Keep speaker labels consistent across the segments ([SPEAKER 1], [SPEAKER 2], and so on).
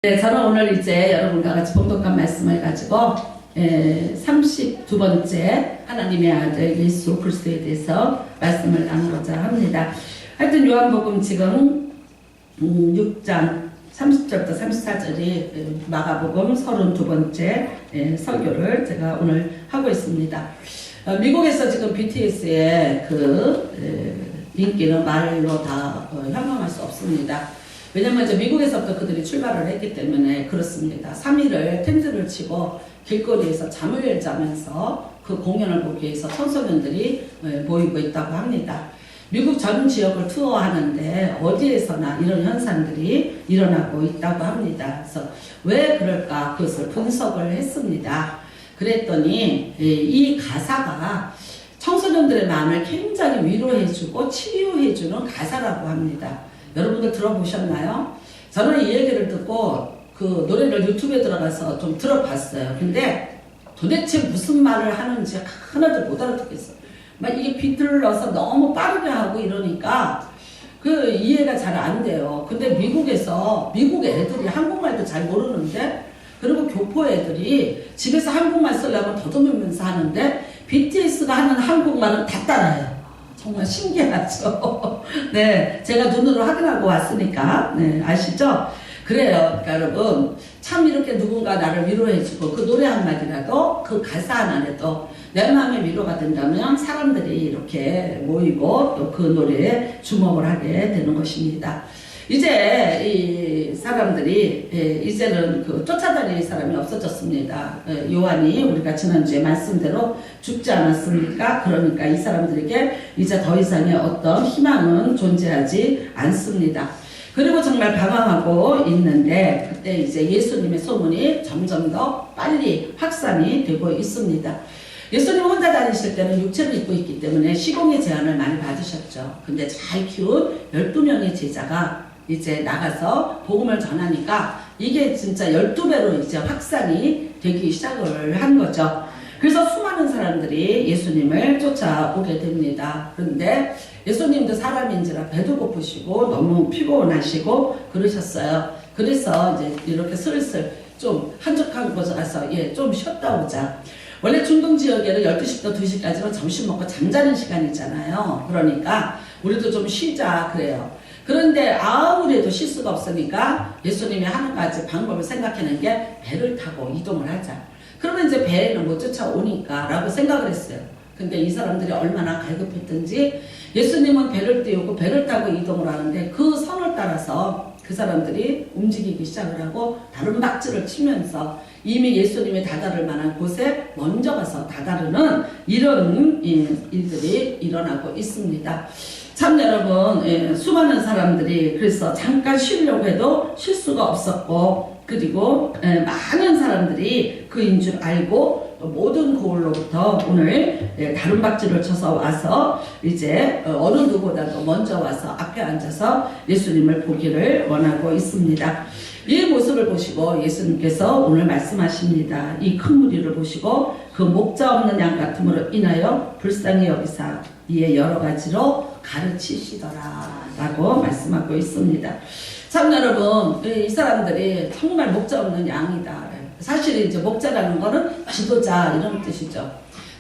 [SPEAKER 1] 네, 저는 오늘 이제 여러분과 같이 봉독한 말씀을 가지고 32번째 하나님의 아들 예수 그리스도에 대해서 말씀을 나누고자 합니다. 하여튼 요한복음 지금 6장 30절부터 34절이 마가복음 32번째 설교를 제가 오늘 하고 있습니다. 미국에서 지금 BTS의 인기는 말로 다 형용할 수 없습니다. 왜냐면 이제 미국에서부터 그들이 출발을 했기 때문에 그렇습니다. 3일을 텐트를 치고 길거리에서 잠을 자면서 그 공연을 보기 위해서 청소년들이 모이고 있다고 합니다. 미국 전 지역을 투어하는데 어디에서나 이런 현상들이 일어나고 있다고 합니다. 그래서 왜 그럴까 그것을 분석을 했습니다. 그랬더니 이 가사가 청소년들의 마음을 굉장히 위로해주고 치유해주는 가사라고 합니다. 여러분들 들어보셨나요? 저는 이 얘기를 듣고 그 노래를 유튜브에 들어가서 좀 들어봤어요. 근데 도대체 무슨 말을 하는지 하나도 못 알아듣겠어요. 막 이게 비트를 넣어서 너무 빠르게 하고 이러니까 그 이해가 잘 안 돼요. 근데 미국 애들이 한국말도 잘 모르는데, 그리고 교포 애들이 집에서 한국말 쓰려면 더듬으면서 하는데 BTS가 하는 한국말은 다 따라해요. 정말 신기하죠. 네, 제가 눈으로 확인하고 왔으니까 아시죠? 그래요. 그러니까 여러분, 참 이렇게 누군가 나를 위로해주고 그 노래 한마디라도 그 가사 하나라도 내 마음에 위로가 된다면 사람들이 이렇게 모이고 또 그 노래에 주목을 하게 되는 것입니다. 이제 이 사람들이 이제는 쫓아다닐 사람이 없어졌습니다. 요한이 우리가 지난주에 말씀대로 죽지 않았습니까? 그러니까 이 사람들에게 이제 더 이상의 어떤 희망은 존재하지 않습니다. 그리고 정말 방황하고 있는데 그때 이제 예수님의 소문이 점점 더 빨리 확산이 되고 있습니다. 예수님 혼자 다니실 때는 육체를 입고 있기 때문에 시공의 제한을 많이 받으셨죠. 근데 잘 키운 12명의 제자가 이제 나가서 복음을 전하니까 이게 진짜 12배로 이제 확산이 되기 시작을 한 거죠. 그래서 수많은 사람들이 예수님을 쫓아오게 됩니다. 그런데 예수님도 사람인지라 배도 고프시고 너무 피곤하시고 그러셨어요. 그래서 이제 이렇게 슬슬 좀 한적한 곳에 가서 좀 쉬었다 오자. 원래 중동 지역에는 12시부터 2시까지는 점심 먹고 잠자는 시간이잖아요. 그러니까 우리도 좀 쉬자 그래요. 그런데 아무리 해도 쉴 수가 없으니까 예수님이 한 가지 방법을 생각해낸 게 배를 타고 이동을 하자. 그러면 이제 배에는 못 쫓아오니까 라고 생각을 했어요. 근데 이 사람들이 얼마나 갈급했든지 예수님은 배를 띄우고 배를 타고 이동을 하는데 그 선을 따라서 그 사람들이 움직이기 시작을 하고 다른박질을 치면서 이미 예수님이 다다를 만한 곳에 먼저 가서 다다르는 이런 일들이 일어나고 있습니다. 참 여러분, 수많은 사람들이 그래서 잠깐 쉬려고 해도 쉴 수가 없었고, 그리고 많은 사람들이 그인 줄 알고 모든 고을로부터 오늘 다른박질을 쳐서 와서 이제 어느 누구보다도 먼저 와서 앞에 앉아서 예수님을 보기를 원하고 있습니다. 이 모습을 보시고 예수님께서 오늘 말씀하십니다. 이 큰 무리를 보시고 그 목자 없는 양 같음으로 인하여 불쌍히 여기사 이에 여러 가지로 가르치시더라 라고 말씀하고 있습니다. 참 여러분, 이 사람들이 정말 목자 없는 양이다. 사실 이제 목자라는 거는 지도자 이런 뜻이죠.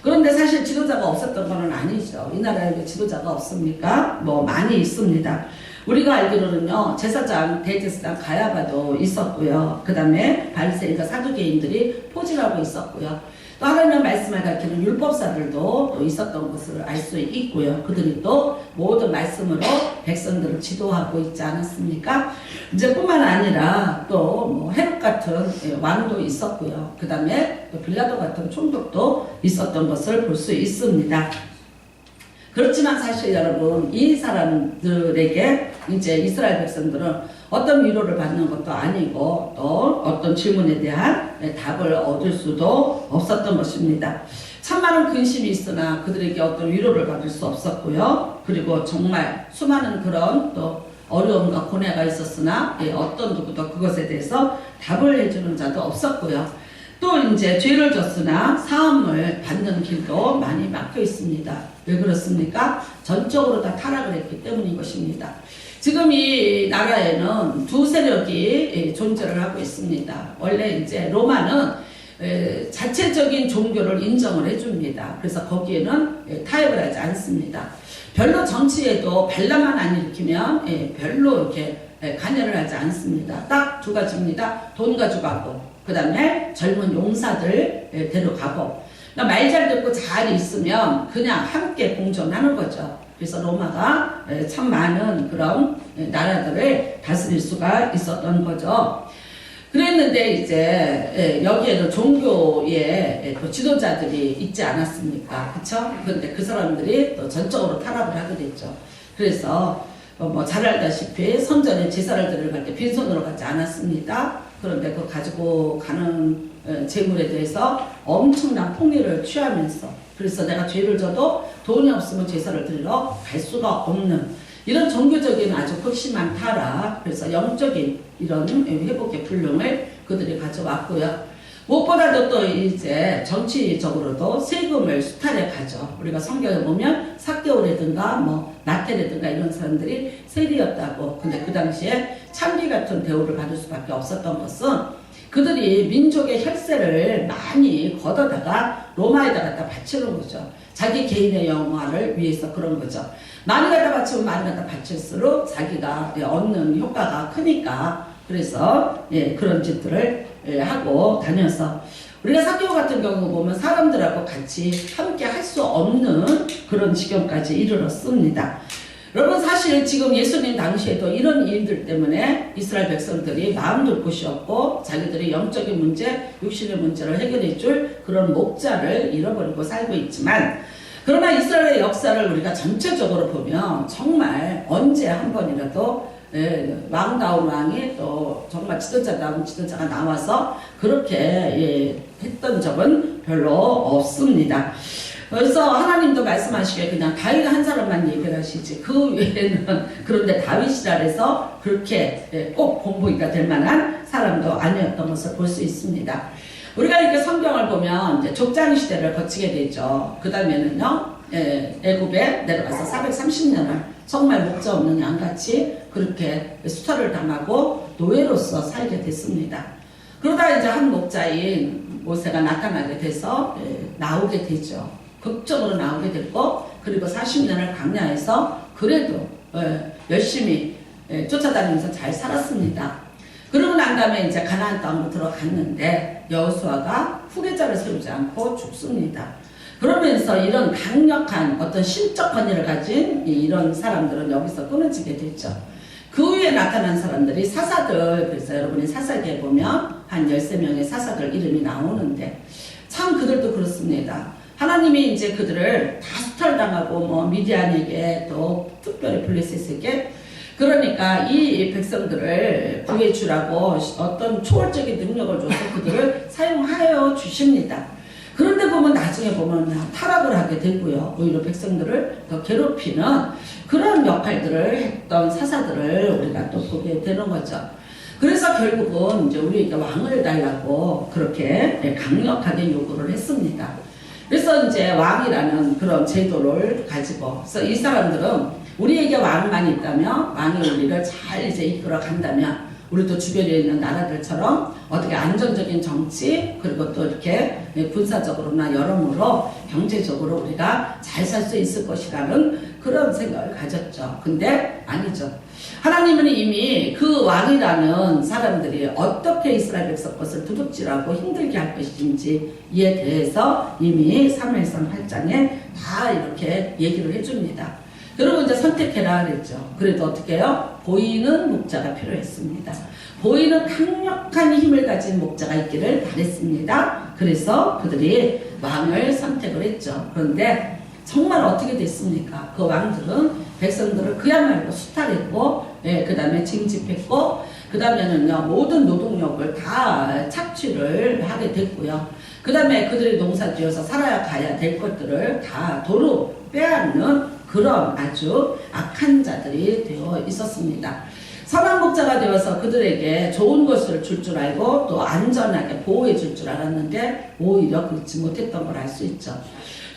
[SPEAKER 1] 그런데 사실 지도자가 없었던 거는 아니죠. 이 나라에 지도자가 없습니까? 뭐 많이 있습니다. 우리가 알기로는요, 제사장, 대제사장 가야바도 있었고요. 그 다음에 바리새인과 사두개인들이 포진하고 있었고요. 또 하나님의 말씀을 가르치는 율법사들도 또 있었던 것을 알 수 있고요. 그들이 또 모든 말씀으로 백성들을 지도하고 있지 않았습니까? 이제 뿐만 아니라 또 뭐 헤롯 같은 왕도 있었고요. 그 다음에 또 빌라도 같은 총독도 있었던 것을 볼 수 있습니다. 그렇지만 사실 여러분, 이 사람들에게 이제 이스라엘 백성들은 어떤 위로를 받는 것도 아니고 또 어떤 질문에 대한 답을 얻을 수도 없었던 것입니다. 참 많은 근심이 있으나 그들에게 어떤 위로를 받을 수 없었고요. 그리고 정말 수많은 그런 또 어려움과 고뇌가 있었으나 어떤 누구도 그것에 대해서 답을 해주는 자도 없었고요. 또 이제 죄를 졌으나 사함을 받는 길도 많이 막혀 있습니다. 왜 그렇습니까? 전적으로 다 타락을 했기 때문인 것입니다. 지금 이 나라에는 두 세력이 존재를 하고 있습니다. 원래 이제 로마는 자체적인 종교를 인정을 해줍니다. 그래서 거기에는 타협을 하지 않습니다. 별로 정치에도 반란만 안 일으키면 별로 이렇게 관여를 하지 않습니다. 딱 두 가지입니다. 돈 가져가고, 그 다음에 젊은 용사들 데려가고, 말 잘 듣고 잘 있으면 그냥 함께 공존하는 거죠. 그래서 로마가 참 많은 그런 나라들을 다스릴 수가 있었던 거죠. 그랬는데 이제 여기에는 종교의 또 지도자들이 있지 않았습니까? 그쵸? 근데 그 사람들이 또 전적으로 타락을 하게 됐죠. 그래서 뭐 잘 알다시피 선전에 제사를 드리러 갈 때 빈손으로 가지 않았습니다. 그런데 그 가지고 가는 재물에 대해서 엄청난 폭리를 취하면서, 그래서 내가 죄를 져도 돈이 없으면 제사를 드리러 갈 수가 없는 이런 종교적인 아주 극심한 타락, 그래서 영적인 이런 회복의 불능을 그들이 가져왔고요. 무엇보다도 또 이제 정치적으로도 세금을 수탈해 가죠. 우리가 성경에 보면 삭개오라든가 뭐 나태라든가 이런 사람들이 세리였다고. 근데 그 당시에 참기 같은 대우를 받을 수밖에 없었던 것은 그들이 민족의 혈세를 많이 걷어다가 로마에다 갖다 바치는 거죠. 자기 개인의 영화를 위해서 그런 거죠. 많이 갖다 바치면 많이 갖다 바칠수록 자기가 얻는 효과가 크니까, 그래서 그런 짓들을 하고 다녀서 우리가 삭개오 같은 경우 보면 사람들하고 같이 함께 할 수 없는 그런 지경까지 이르렀습니다. 여러분, 사실 지금 예수님 당시에도 이런 일들 때문에 이스라엘 백성들이 마음둘 곳이 없고 자기들의 영적인 문제, 육신의 문제를 해결해 줄 그런 목자를 잃어버리고 살고 있지만, 그러나 이스라엘의 역사를 우리가 전체적으로 보면 정말 언제 한 번이라도 왕다운 왕이 또 정말 지도자다운 지도자가 나와서 그렇게 했던 적은 별로 없습니다. 그래서 하나님도 말씀하시기에 그냥 다윗 한 사람만 얘기를 하시지 그 외에는, 그런데 다윗이라 해서 그렇게 꼭 본보기가 될 만한 사람도 아니었던 것을 볼 수 있습니다. 우리가 이렇게 성경을 보면 이제 족장 시대를 거치게 되죠. 그 다음에는요, 애굽에 내려가서 430년을 정말 목자 없는 양같이 그렇게 수탈을 당하고 노예로서 살게 됐습니다. 그러다 이제 한 목자인 모세가 나타나게 돼서 나오게 되죠. 극적으로 나오게 됐고, 그리고 40년을 광야에서 그래도 열심히 쫓아다니면서 잘 살았습니다. 그러고 난 다음에 이제 가나안 땅으로 들어갔는데 여호수아가 후계자를 세우지 않고 죽습니다. 그러면서 이런 강력한 어떤 신적 권위를 가진 이런 사람들은 여기서 끊어지게 됐죠. 그 후에 나타난 사람들이 사사들, 그래서 여러분이 사사기에 보면 한 13명의 사사들 이름이 나오는데 참 그들도 그렇습니다. 하나님이 이제 그들을 다 수탈당하고 뭐 미디안에게 또 특별히 블레셋에게, 그러니까 이 백성들을 구해주라고 어떤 초월적인 능력을 줘서 그들을 사용하여 주십니다. 그런데 보면 나중에 보면 타락을 하게 되고요. 오히려 백성들을 더 괴롭히는 그런 역할들을 했던 사사들을 우리가 또 보게 되는 거죠. 그래서 결국은 이제 우리에게 왕을 달라고 그렇게 강력하게 요구를 했습니다. 그래서 이제 왕이라는 그런 제도를 가지고, 그래서 이 사람들은 우리에게 왕만 있다면, 왕이 우리를 잘 이제 이끌어 간다면, 우리도 주변에 있는 나라들처럼 어떻게 안정적인 정치, 그리고 또 이렇게 군사적으로나 여러모로 경제적으로 우리가 잘 살 수 있을 것이라는 그런 생각을 가졌죠. 근데 아니죠. 하나님은 이미 그 왕이라는 사람들이 어떻게 이스라엘 백성 것을 도둑질하고 힘들게 할 것인지에 대해서 이미 사무엘상 8장에 다 이렇게 얘기를 해줍니다. 그리고 이제 선택해라 그랬죠. 그래도 어떻게 해요? 보이는 목자가 필요했습니다. 보이는 강력한 힘을 가진 목자가 있기를 바랬습니다. 그래서 그들이 왕을 선택을 했죠. 그런데 정말 어떻게 됐습니까? 그 왕들은 백성들을 그야말로 수탈했고, 그 다음에 징집했고, 그 다음에는요, 모든 노동력을 다 착취를 하게 됐고요. 그 다음에 그들이 농사지어서 살아가야 될 것들을 다 도로 빼앗는 그런 아주 악한 자들이 되어 있었습니다. 선한 목자가 되어서 그들에게 좋은 것을 줄 줄 알고 또 안전하게 보호해 줄 줄 알았는데 오히려 그렇지 못했던 걸 알 수 있죠.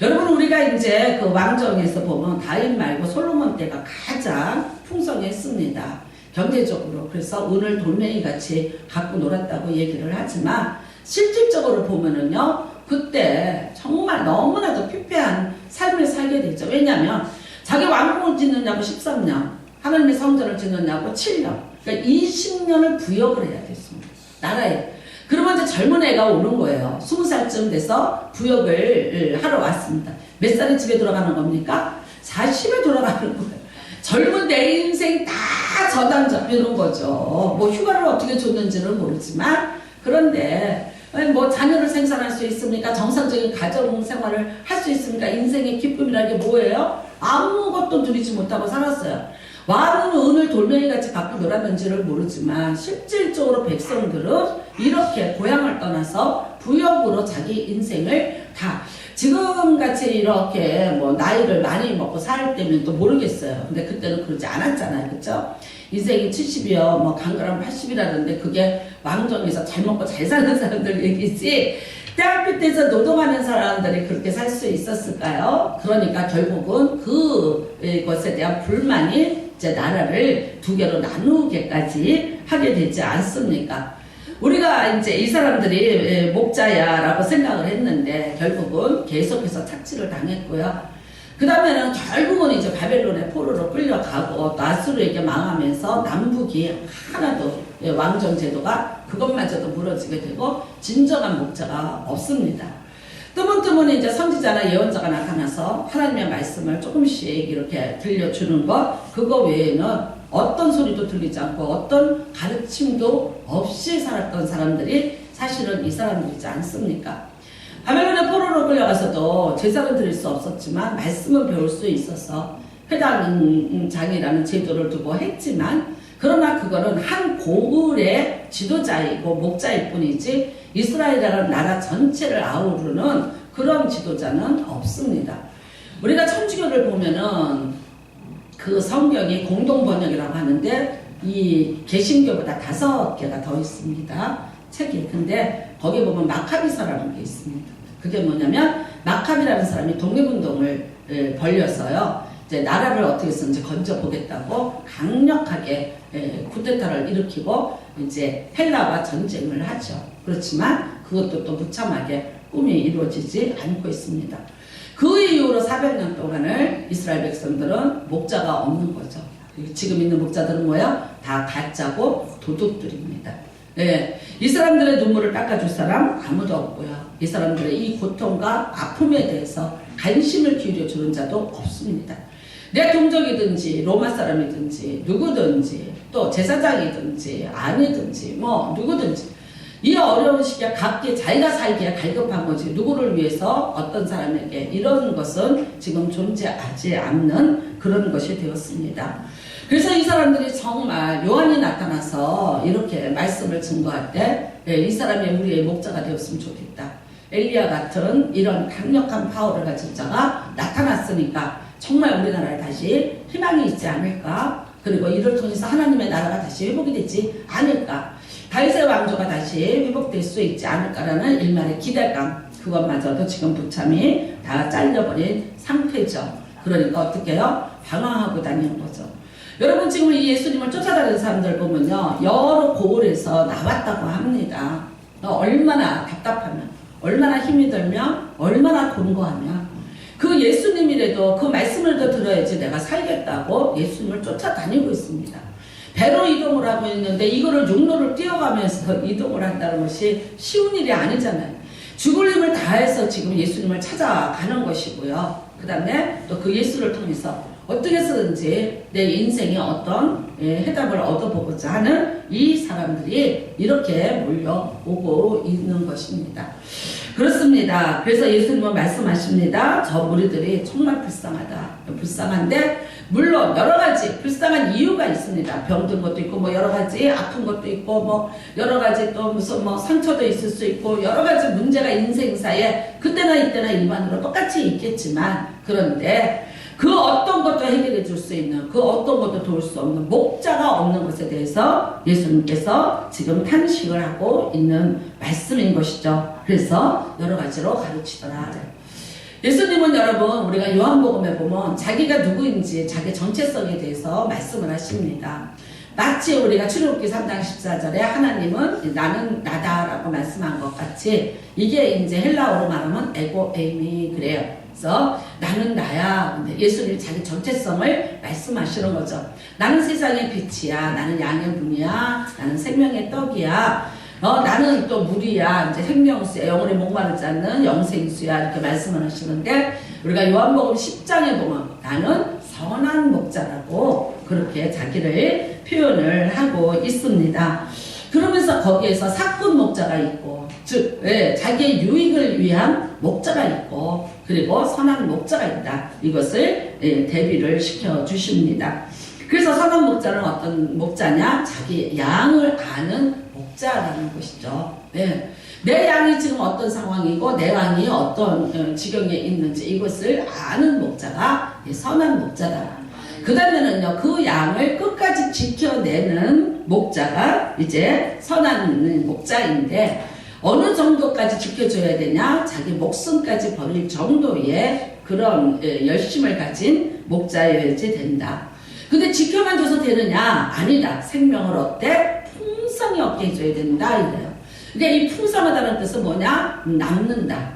[SPEAKER 1] 여러분, 우리가 이제 그 왕정에서 보면 다윗 말고 솔로몬 때가 가장 풍성했습니다. 경제적으로. 그래서 은을 돌멩이 같이 갖고 놀았다고 얘기를 하지만 실질적으로 보면은요, 그때 정말 너무나도 피폐한 삶을 살게 되죠. 왜냐하면 자기 왕궁을 짓느냐고 13년, 하나님의 성전을 짓느냐고 7년, 그러니까 20년을 부역을 해야 됐습니다. 나라에. 그러면 이제 젊은 애가 오는 거예요. 20살쯤 돼서 부역을 하러 왔습니다. 몇 살에 집에 돌아가는 겁니까? 40에 돌아가는 거예요. 젊은 내 인생 다 저당 잡히는 거죠. 뭐 휴가를 어떻게 줬는지는 모르지만, 그런데 뭐 자녀를 생산할 수 있습니까? 정상적인 가정 생활을 할 수 있습니까? 인생의 기쁨이라는 게 뭐예요? 아무것도 누리지 못하고 살았어요. 왕은 은을 돌멩이같이 갖고 놀았는지를 모르지만 실질적으로 백성들은 이렇게 고향을 떠나서 부역으로 자기 인생을 다 지금같이 이렇게 뭐 나이를 많이 먹고 살 때면 또 모르겠어요. 근데 그때는 그러지 않았잖아요. 그쵸? 인생이 70이요, 뭐 강가라면 80이라는데 그게 왕정에서 잘 먹고 잘 사는 사람들 얘기지, 땅끝에서 노동하는 사람들이 그렇게 살 수 있었을까요? 그러니까 결국은 그것에 대한 불만이 이제 나라를 두 개로 나누게까지 하게 되지 않습니까? 우리가 이제 이 사람들이 목자야라고 생각을 했는데 결국은 계속해서 착취를 당했고요. 그 다음에는 결국은 이제 바벨론의 포로로 끌려가고 또 아수르에게 망하면서 남북이 하나도 왕정 제도가 그것마저도 무너지게 되고 진정한 목자가 없습니다. 뜨문뜨문 이제 선지자나 예언자가 나타나서 하나님의 말씀을 조금씩 이렇게 들려주는 것, 그거 외에는 어떤 소리도 들리지 않고 어떤 가르침도 없이 살았던 사람들이 사실은 이 사람들이지 않습니까? 바벨론의 포로로 끌려가서도 제사를 드릴 수 없었지만 말씀을 배울 수 있어서 회당장이라는 제도를 두고 했지만, 그러나 그거는 한 고을의 지도자이고 목자일 뿐이지 이스라엘이라는 나라 전체를 아우르는 그런 지도자는 없습니다. 우리가 천주교를 보면은 그 성경이 공동번역이라고 하는데 이 개신교보다 5개가 더 있습니다. 책이. 근데 거기 보면 마카비서라는 게 있습니다. 그게 뭐냐면 마카비라는 사람이 독립운동을 벌려서요, 이제 나라를 어떻게 해서든지 건져보겠다고 강력하게 쿠데타를 일으키고 이제 헬라와 전쟁을 하죠. 그렇지만 그것도 또 무참하게 꿈이 이루어지지 않고 있습니다. 그 이후로 400년 동안을 이스라엘 백성들은 목자가 없는 거죠. 지금 있는 목자들은 뭐야? 다 가짜고 도둑들입니다. 예, 이 사람들의 눈물을 닦아줄 사람 아무도 없고요. 이 사람들의 이 고통과 아픔에 대해서 관심을 기울여주는 자도 없습니다. 내 동족이든지 로마 사람이든지 누구든지 또 제사장이든지 아내든지 뭐 누구든지 이 어려운 시기에 각기 자기가 살기에 갈급한 거지 누구를 위해서 어떤 사람에게 이런 것은 지금 존재하지 않는 그런 것이 되었습니다. 그래서 이 사람들이 정말 요한이 나타나서 이렇게 말씀을 증거할 때 이 사람이 우리의 목자가 되었으면 좋겠다. 엘리야 같은 이런 강력한 파워를 가진 자가 나타났으니까 정말 우리나라에 다시 희망이 있지 않을까? 그리고 이를 통해서 하나님의 나라가 다시 회복이 되지 않을까? 다윗의 왕조가 다시 회복될 수 있지 않을까라는 일말의 기대감, 그것마저도 지금 부참이 다 잘려버린 상태죠. 그러니까 어떻게 해요? 방황하고 다니는 거죠. 여러분, 지금 이 예수님을 쫓아다니는 사람들 보면요, 여러 고을에서 나왔다고 합니다. 얼마나 답답하면, 얼마나 힘이 들면, 얼마나 곤고하면 그 예수님이라도 그 말씀을 더 들어야지 내가 살겠다고 예수님을 쫓아다니고 있습니다. 배로 이동을 하고 있는데 이거를 육로를 뛰어가면서 이동을 한다는 것이 쉬운 일이 아니잖아요. 죽을 힘을 다해서 지금 예수님을 찾아가는 것이고요. 그 다음에 또 그 예수를 통해서 어떻게 해서든지 내 인생에 어떤 해답을 얻어보고자 하는 이 사람들이 이렇게 몰려오고 있는 것입니다. 그렇습니다. 그래서 예수님은 말씀하십니다. 저 무리들이 정말 불쌍하다. 불쌍한데 물론 여러 가지 불쌍한 이유가 있습니다. 병든 것도 있고 뭐 여러 가지 아픈 것도 있고 뭐 여러 가지 또 무슨 뭐 상처도 있을 수 있고 여러 가지 문제가 인생사에 그때나 이때나 일반으로 똑같이 있겠지만, 그런데 그 어떤 것도 해결해 줄 수 있는, 그 어떤 것도 도울 수 없는 목자가 없는 것에 대해서 예수님께서 지금 탄식을 하고 있는 말씀인 것이죠. 그래서 여러 가지로 가르치더라. 예수님은 여러분, 우리가 요한복음에 보면 자기가 누구인지 자기 정체성에 대해서 말씀을 하십니다. 마치 우리가 출애굽기 3장 14절에 하나님은 나는 나다라고 말씀한 것 같이, 이게 이제 헬라어로 말하면 에고 에이미 그래요. 그래서 나는 나야. 근데 예수님이 자기 정체성을 말씀하시는 거죠. 나는 세상의 빛이야. 나는 양의 문이야. 나는 생명의 떡이야. 나는 또 물이야. 이제 생명수야. 영혼이 목마르지 않는 영생수야. 이렇게 말씀을 하시는데, 우리가 요한복음 10장에 보면 나는 선한 목자라고 그렇게 자기를 표현을 하고 있습니다. 그러면서 거기에서 사꾼 목자가 있고, 즉 자기의 유익을 위한 목자가 있고, 그리고 선한 목자가 있다. 이것을 대비를 시켜 주십니다. 그래서 선한 목자는 어떤 목자냐? 자기 양을 아는 목자라는 것이죠. 내 양이 지금 어떤 상황이고 내 양이 어떤 지경에 있는지 이것을 아는 목자가 선한 목자다. 그 다음에는요, 그 양을 끝까지 지켜내는 목자가 이제 선한 목자인데, 어느 정도까지 지켜줘야 되냐? 자기 목숨까지 버릴 정도의 그런 열심을 가진 목자여야지 된다. 근데 지켜만 줘서 되느냐? 아니다. 생명을 얻되 풍성히 얻게 해줘야 된다. 이래요. 근데 이 풍성하다는 뜻은 뭐냐? 남는다.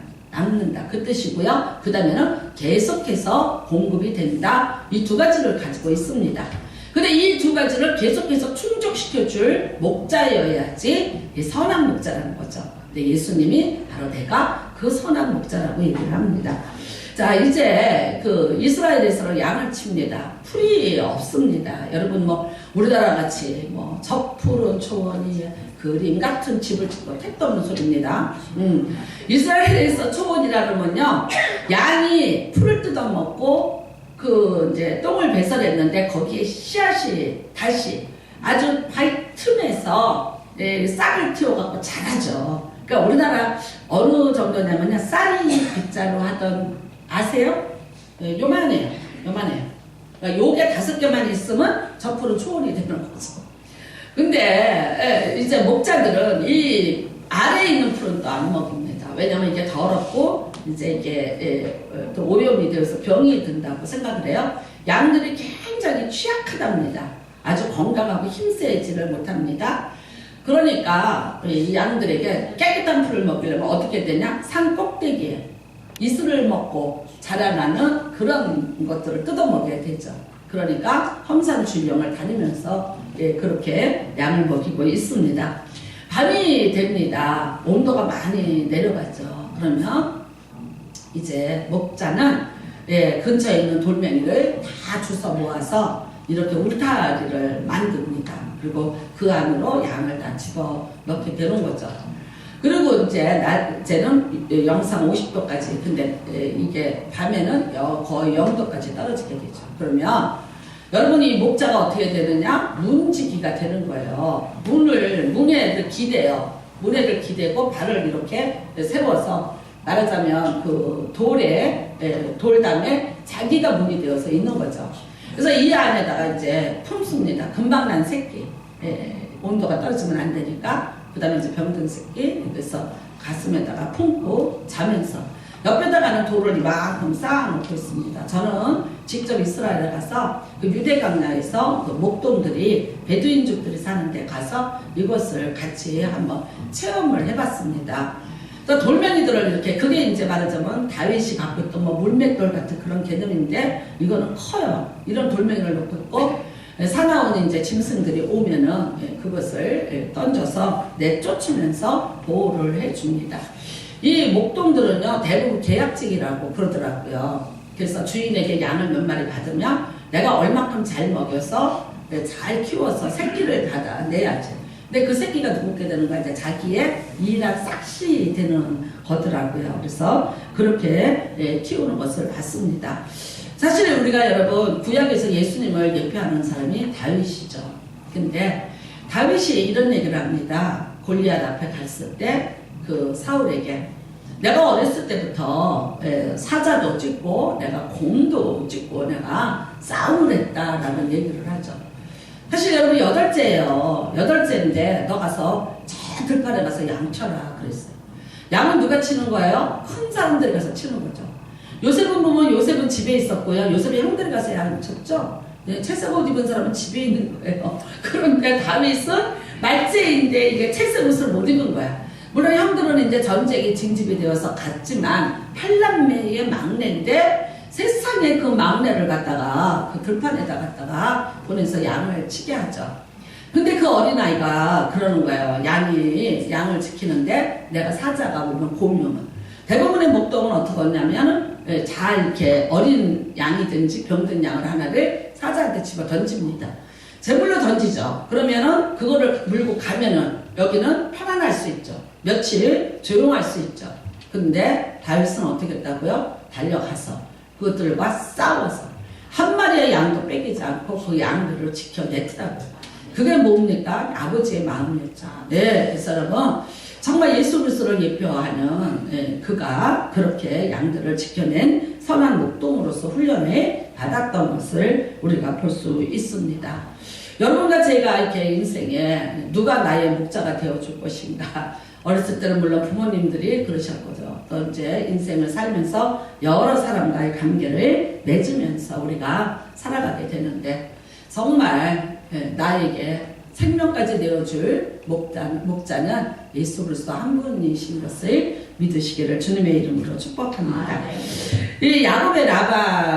[SPEAKER 1] 그 뜻이고요. 그 다음에는 계속해서 공급이 된다. 이 두 가지를 가지고 있습니다. 근데 이 두 가지를 계속해서 충족시켜줄 목자여야지 선한 목자라는 거죠. 근데 예수님이 바로 내가 그 선한 목자라고 얘기를 합니다. 자, 이제 그 이스라엘에서는 양을 칩니다. 풀이 없습니다. 여러분 우리나라 같이 저 푸른 초원이 그림 같은 집을 짓고 택도 없는 소리입니다. 이스라엘에서 초원이라 그러면요, 양이 풀을 뜯어먹고 그 이제 똥을 배설했는데 거기에 씨앗이 다시 아주 발 틈에서 싹을 틔워갖고 자라죠. 그러니까 우리나라 어느 정도냐면요, 쌀이 빗자루 하던 아세요? 요만해요. 그러니까 요게 5개만 있으면 저 풀은 초원이 되는 거죠. 근데 이제 목자들은 이 아래에 있는 풀은 또 안 먹입니다. 왜냐면 이게 더럽고 이제 이게 또 오염이 되어서 병이 든다고 생각을 해요. 양들이 굉장히 취약하답니다. 아주 건강하고 힘세지를 못합니다. 그러니까 이 양들에게 깨끗한 풀을 먹이려면 어떻게 되냐? 산 꼭대기에 이슬을 먹고 자라나는 그런 것들을 뜯어먹여야 되죠. 그러니까 험산출령을 다니면서 그렇게 양을 먹이고 있습니다. 밤이 됩니다. 온도가 많이 내려가죠. 그러면 이제 목자는 근처에 있는 돌멩이를 다 주워 모아서 이렇게 울타리를 만듭니다. 그리고 그 안으로 양을 다 집어넣게 되는 거죠. 그리고 이제 낮에는 영상 50도까지, 근데 이게 밤에는 거의 0도까지 떨어지게 되죠. 그러면 여러분이 목자가 어떻게 되느냐? 문지기가 되는 거예요. 문에를 기대요. 문에를 기대고 발을 이렇게 세워서, 말하자면 그 돌담에 자기가 문이 되어서 있는 거죠. 그래서 이 안에다가 이제 품습니다. 금방 난 새끼. 온도가 떨어지면 안 되니까. 그 다음에 이제 병든 새끼. 그래서 가슴에다가 품고 자면서 옆에다가는 돌을 이만큼 쌓아놓고 있습니다. 저는 직접 이스라엘에 가서 그 유대강야에서 그 목동들이, 베두인족들이 사는 데 가서 이것을 같이 한번 체험을 해봤습니다. 또 돌멩이들을 이렇게, 그게 이제 말하자면 다윗이 갖고 있던 물맷돌 같은 그런 개념인데, 이거는 커요. 이런 돌멩이를 놓고 있고, 사나운 이제 짐승들이 오면은 그것을 던져서 내쫓으면서 보호를 해줍니다. 이 목동들은요, 대부분 계약직이라고 그러더라고요. 그래서 주인에게 양을 몇 마리 받으면 내가 얼마큼 잘 먹여서 잘 키워서 새끼를 받아내야지. 근데 그 새끼가 누구게 되는 거야? 이제 자기의 일할 싹시 되는 거더라고요. 그래서 그렇게 키우는 것을 봤습니다. 사실 우리가 여러분 구약에서 예수님을 예표하는 사람이 다윗이죠. 근데 다윗이 이런 얘기를 합니다. 골리앗 앞에 갔을 때 그 사울에게 내가 어렸을 때부터 사자도 찍고 내가 곰도 찍고 내가 싸움을 했다라는 얘기를 하죠. 사실 여러분 8째예요. 8째인데 너 가서 저 들판에 가서 양 쳐라 그랬어요. 양은 누가 치는 거예요? 큰 사람들이 가서 치는 거죠. 요셉은 보면 요셉은 집에 있었고요. 요셉의 형들이 가서 양 쳤죠. 채색 옷 입은 사람은 집에 있는 거예요. 그러니까 다윗은 말째인데 이게 채색 옷을 못 입은 거야. 물론 형들은 이제 전쟁이 징집이 되어서 갔지만 8남매의 막내인데 세상에 그 막내를 갖다가 그 들판에다 갖다가 보내서 양을 치게 하죠. 근데 그 어린아이가 그러는 거예요. 양을 지키는데 내가 사자가 오면 곰이면 대부분의 목동은 어떻게 하냐면 잘 이렇게 어린 양이든지 병든 양을 하나를 사자한테 집어 던집니다. 제물로 던지죠. 그러면은 그거를 물고 가면은 여기는 편안할 수 있죠. 며칠 조용할 수 있죠. 근데 다윗은 어떻게 했다고요? 달려가서 그것들과 싸워서 한 마리의 양도 뺏기지 않고 그 양들을 지켜냈더라고요. 그게 뭡니까? 아버지의 마음이었죠. 네, 그래서 여러분 정말 예수 그리스도를 예표하는 그가 그렇게 양들을 지켜낸 선한 목동으로서 훈련을 받았던 것을 우리가 볼 수 있습니다. 여러분과 제가 이렇게 인생에 누가 나의 목자가 되어줄 것인가. 어렸을 때는 물론 부모님들이 그러셨거든요. 또 이제 인생을 살면서 여러 사람과의 관계를 맺으면서 우리가 살아가게 되는데 정말 나에게 생명까지 내어줄 목자는 예수 그리스도 한 분이신 것을 믿으시기를 주님의 이름으로 축복합니다. 이 야곱의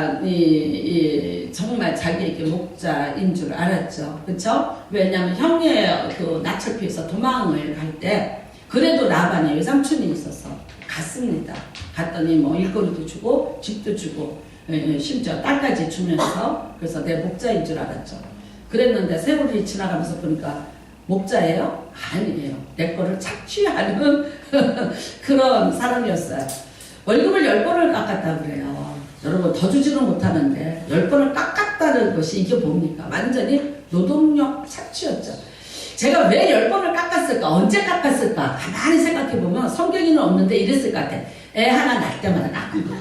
[SPEAKER 1] 라반이 정말 자기에게 목자인 줄 알았죠. 그렇죠? 왜냐하면 형의 그 낯을 피해서 도망을 갈 때 그래도 라반의 외삼촌이 있어서 갔습니다. 갔더니 뭐 일거리도 주고 집도 주고 심지어 딸까지 주면서 그래서 내 목자인 줄 알았죠. 그랬는데 세월이 지나가면서 보니까 목자예요? 아니에요. 내 거를 착취하는 그런 사람이었어요. 월급을 10번을 깎았다 그래요. 여러분 더 주지는 못하는데 10번을 깎았다는 것이 이게 뭡니까? 완전히 노동력 착취였죠. 제가 왜 10번을 깎았을까? 언제 깎았을까? 가만히 생각해보면 성경에는 없는데 이랬을 것 같아. 애 하나 낳을 때마다 깎은 거야.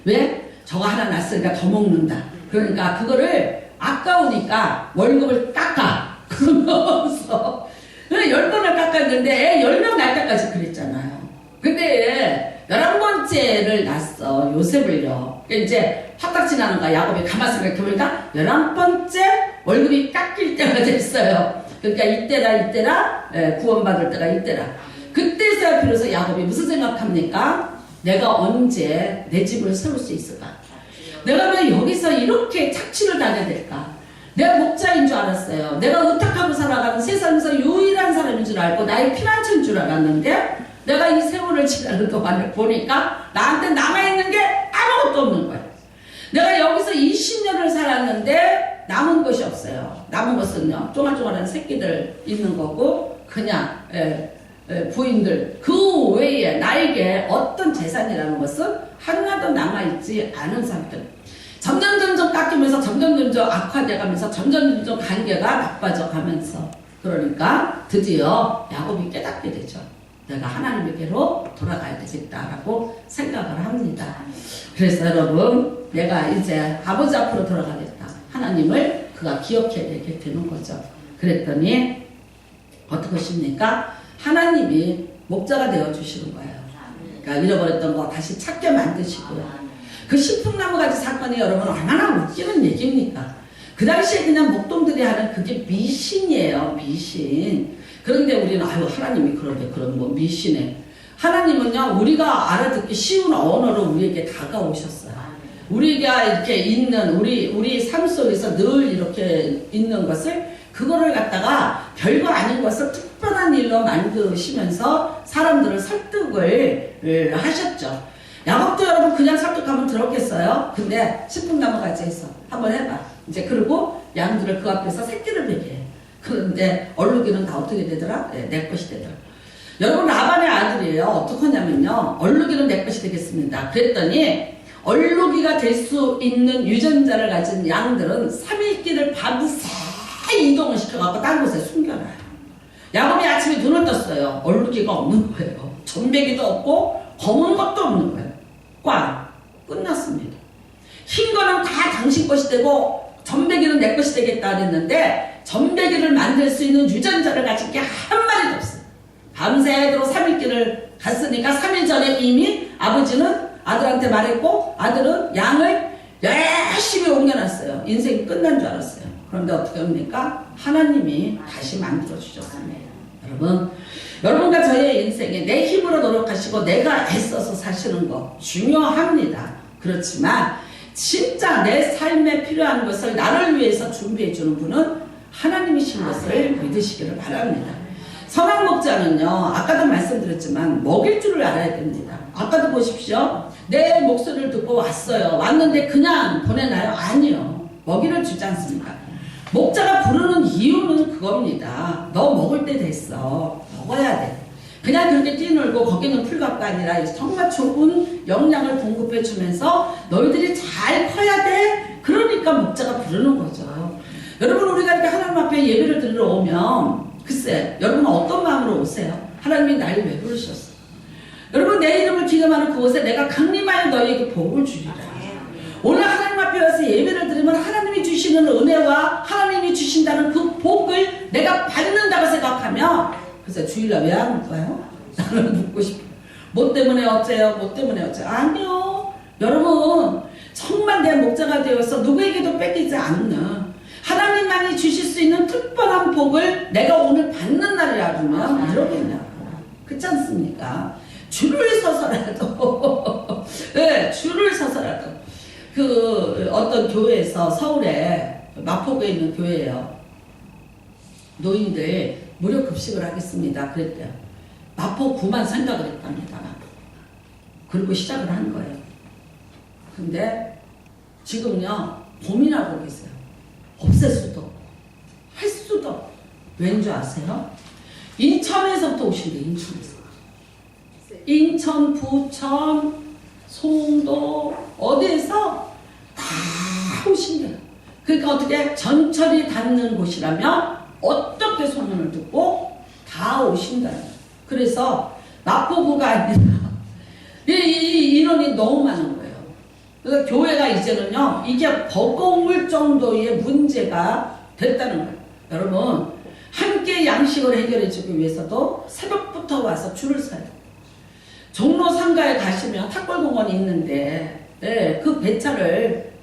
[SPEAKER 1] 왜? 저거 하나 낳았으니까 더 먹는다. 그러니까 그거를 아까우니까 월급을 깎아. 그러면서 10번을 깎았는데 애 10명 낳을 때까지 그랬잖아요. 근데 11번째를 낳았어. 요셉을요. 이제 화딱지 나는 거야. 야곱이 가만히 생각해보니까 11번째 월급이 깎일 때가 됐어요. 그러니까 이때라 구원받을 때가 이때라. 그때서야 비로소 야곱이 무슨 생각합니까? 내가 언제 내 집을 세울 수 있을까? 내가 왜 여기서 이렇게 착취를 당해야 될까? 내가 목자인 줄 알았어요. 내가 의탁하고 살아가는 세상에서 유일한 사람인 줄 알고 나의 피난처인 줄 알았는데 내가 이 세월을 지나는 동안을 보니까 나한테 남아있는 게 아무것도 없는 거야. 내가 여기서 20년을 살았는데 남은 것이 없어요. 남은 것은요, 쪼글쪼글한 새끼들 있는 거고 그냥 부인들 그 외에 나에게 어떤 재산이라는 것은 하나도 남아있지 않은 상태. 점점 깎이면서 점점 악화돼가면서 점점 관계가 나빠져 가면서 그러니까 드디어 야곱이 깨닫게 되죠. 내가 하나님에게로 돌아가야 되겠다라고 생각을 합니다. 그래서 여러분 내가 이제 아버지 앞으로 돌아가겠다. 하나님을 그가 기억해야 되게 되는 거죠. 그랬더니 어떻게 하십니까? 하나님이 목자가 되어주시는 거예요. 그러니까 잃어버렸던 거 다시 찾게 만드시고요. 그 신풍나무가지 사건이 여러분 얼마나 웃기는 얘기입니까? 그 당시에 그냥 목동들이 하는 그게 미신이에요. 미신. 그런데 우리는 아유 하나님이 그런데 그런 뭐 미신에 하나님은요 우리가 알아듣기 쉬운 언어로 우리에게 다가오셨어요. 우리가 이렇게 있는 우리 삶 속에서 늘 이렇게 있는 것을 그거를 갖다가 별거 아닌 것을 특별한 일로 만드시면서 사람들을 설득을 하셨죠. 야곱도 여러분 그냥 설득하면 들었겠어요? 근데 신풍나무같이 해서 한번 해봐. 이제 그리고 양들을 그 앞에서 새끼를 베게 해. 그런데 얼룩이는 다 어떻게 되더라? 내 것이 되더라. 여러분 라반의 아들이에요. 어떻게 하냐면요. 얼룩이는 내 것이 되겠습니다. 그랬더니 얼룩이가 될 수 있는 유전자를 가진 양들은 3일길을 밤새 이동을 시켜갖고 다른 곳에 숨겨놔요. 야곱이 아침에 눈을 떴어요. 얼룩이가 없는 거예요. 전배기도 없고 검은 것도 없는 거예요. 꽝. 끝났습니다. 흰 거는 다 당신 것이 되고 전배기는 내 것이 되겠다 그랬는데 전배기를 만들 수 있는 유전자를 가진 게 한 마리도 없어요. 밤새도록 3일길을 갔으니까 3일 전에 이미 아버지는 아들한테 말했고 아들은 양을 열심히 옮겨놨어요. 인생이 끝난 줄 알았어요. 그런데 어떻게 합니까? 하나님이 다시 만들어 주셨습니다. 여러분과 저의 인생에 내 힘으로 노력하시고 내가 애써서 사시는 거 중요합니다. 그렇지만 진짜 내 삶에 필요한 것을 나를 위해서 준비해 주는 분은 하나님이신 것을 믿으시기를 바랍니다. 선한 목자는요, 아까도 말씀드렸지만 먹일 줄을 알아야 됩니다. 아까도 보십시오. 내 목소리를 듣고 왔어요. 왔는데 그냥 보내나요? 아니요. 먹이를 주지 않습니까? 목자가 부르는 이유는 그겁니다. 너 먹을 때 됐어. 먹어야 돼. 그냥 그렇게 뛰놀고 거기는 풀값도 아니라 정말 좋은 영양을 공급해 주면서 너희들이 잘 커야 돼. 그러니까 목자가 부르는 거죠. 여러분, 우리가 이렇게 하나님 앞에 예배를 드리러 오면 글쎄 여러분 어떤 마음으로 오세요? 하나님이 나를 왜 부르셨어? 여러분, 내 이름을 기념하는 그곳에 내가 강림하여 너희에게 복을 주리라. 오늘 하나님 앞에 와서 예배를 드리면 하나님이 주시는 은혜와 하나님이 주신다는 그 복을 내가 받는다고 생각하면 그래서 주일날 왜 안 올까요? 나는 묻고 싶어요. 뭐 때문에 어째요? 뭐 때문에 어째요? 아니요. 여러분, 정말 내 목자가 되어서 누구에게도 뺏기지 않는 하나님만이 주실 수 있는 특별한 복을 내가 오늘 받는 날이라면 이러겠냐고. 그렇지 않습니까? 줄을 서서라도 네, 줄을 서서라도 그 어떤 교회에서 서울에 마포구에 있는 교회예요. 노인들 무료 급식을 하겠습니다. 그랬대요. 마포구만 생각을 했답니다. 그리고 시작을 한 거예요. 근데 지금요 고민하고 계세요. 없앨 수도 없고 할 수도 없고. 왠지 아세요? 인천에서부터 오신대. 인천, 부천, 송도 어디에서 다 오신대요. 그러니까 어떻게 전철이 닿는 곳이라면 어떻게 소문을 듣고 다 오신다. 그래서 마포구가 아니라 이 인원이 너무 많은 거예요. 그래서 교회가 이제는요 이게 버거울 정도의 문제가 됐다는 거예요. 여러분, 함께 양식을 해결해 주기 위해서도 새벽부터 와서 줄을 서야 돼요. 종로 상가에 가시면 탁골공원이 있는데 네, 그 배차를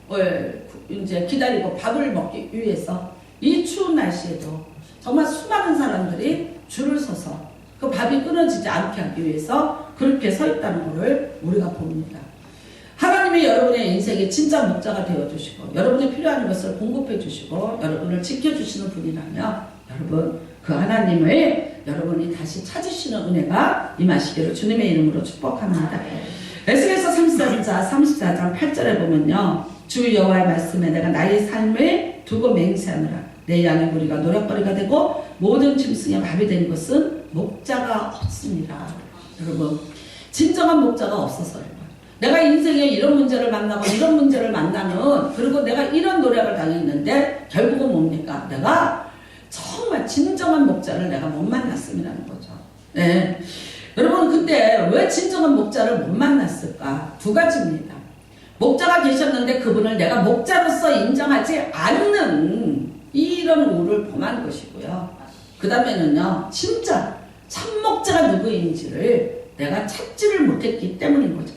[SPEAKER 1] 이제 기다리고 밥을 먹기 위해서 이 추운 날씨에도 정말 수많은 사람들이 줄을 서서 그 밥이 끊어지지 않게 하기 위해서 그렇게 서 있다는 것을 우리가 봅니다. 하나님이 여러분의 인생에 진짜 목자가 되어주시고 여러분이 필요한 것을 공급해 주시고 여러분을 지켜주시는 분이라면 여러분, 그 하나님을 여러분이 다시 찾으시는 은혜가 임하시기를 주님의 이름으로 축복합니다. 에스겔서 34장 8절에 보면요, 주 여호와의 말씀에 내가 나의 삶을 두고 맹세하느라 내 양의 무리가 노략거리가 되고 모든 짐승의 밥이 된 것은 목자가 없습니다. 여러분, 진정한 목자가 없어서요. 내가 인생에 이런 문제를 만나고 이런 문제를 만나면 그리고 내가 이런 노력을 당했는데 결국은 뭡니까? 내가 정말 진정한 목자를 내가 못 만났음이라는 거죠. 네. 여러분, 근데 왜 진정한 목자를 못 만났을까? 두 가지입니다. 목자가 계셨는데 그분을 내가 목자로서 인정하지 않는 이런 우를 범한 것이고요. 그 다음에는요, 진짜 참목자가 누구인지를 내가 찾지를 못했기 때문인 거죠.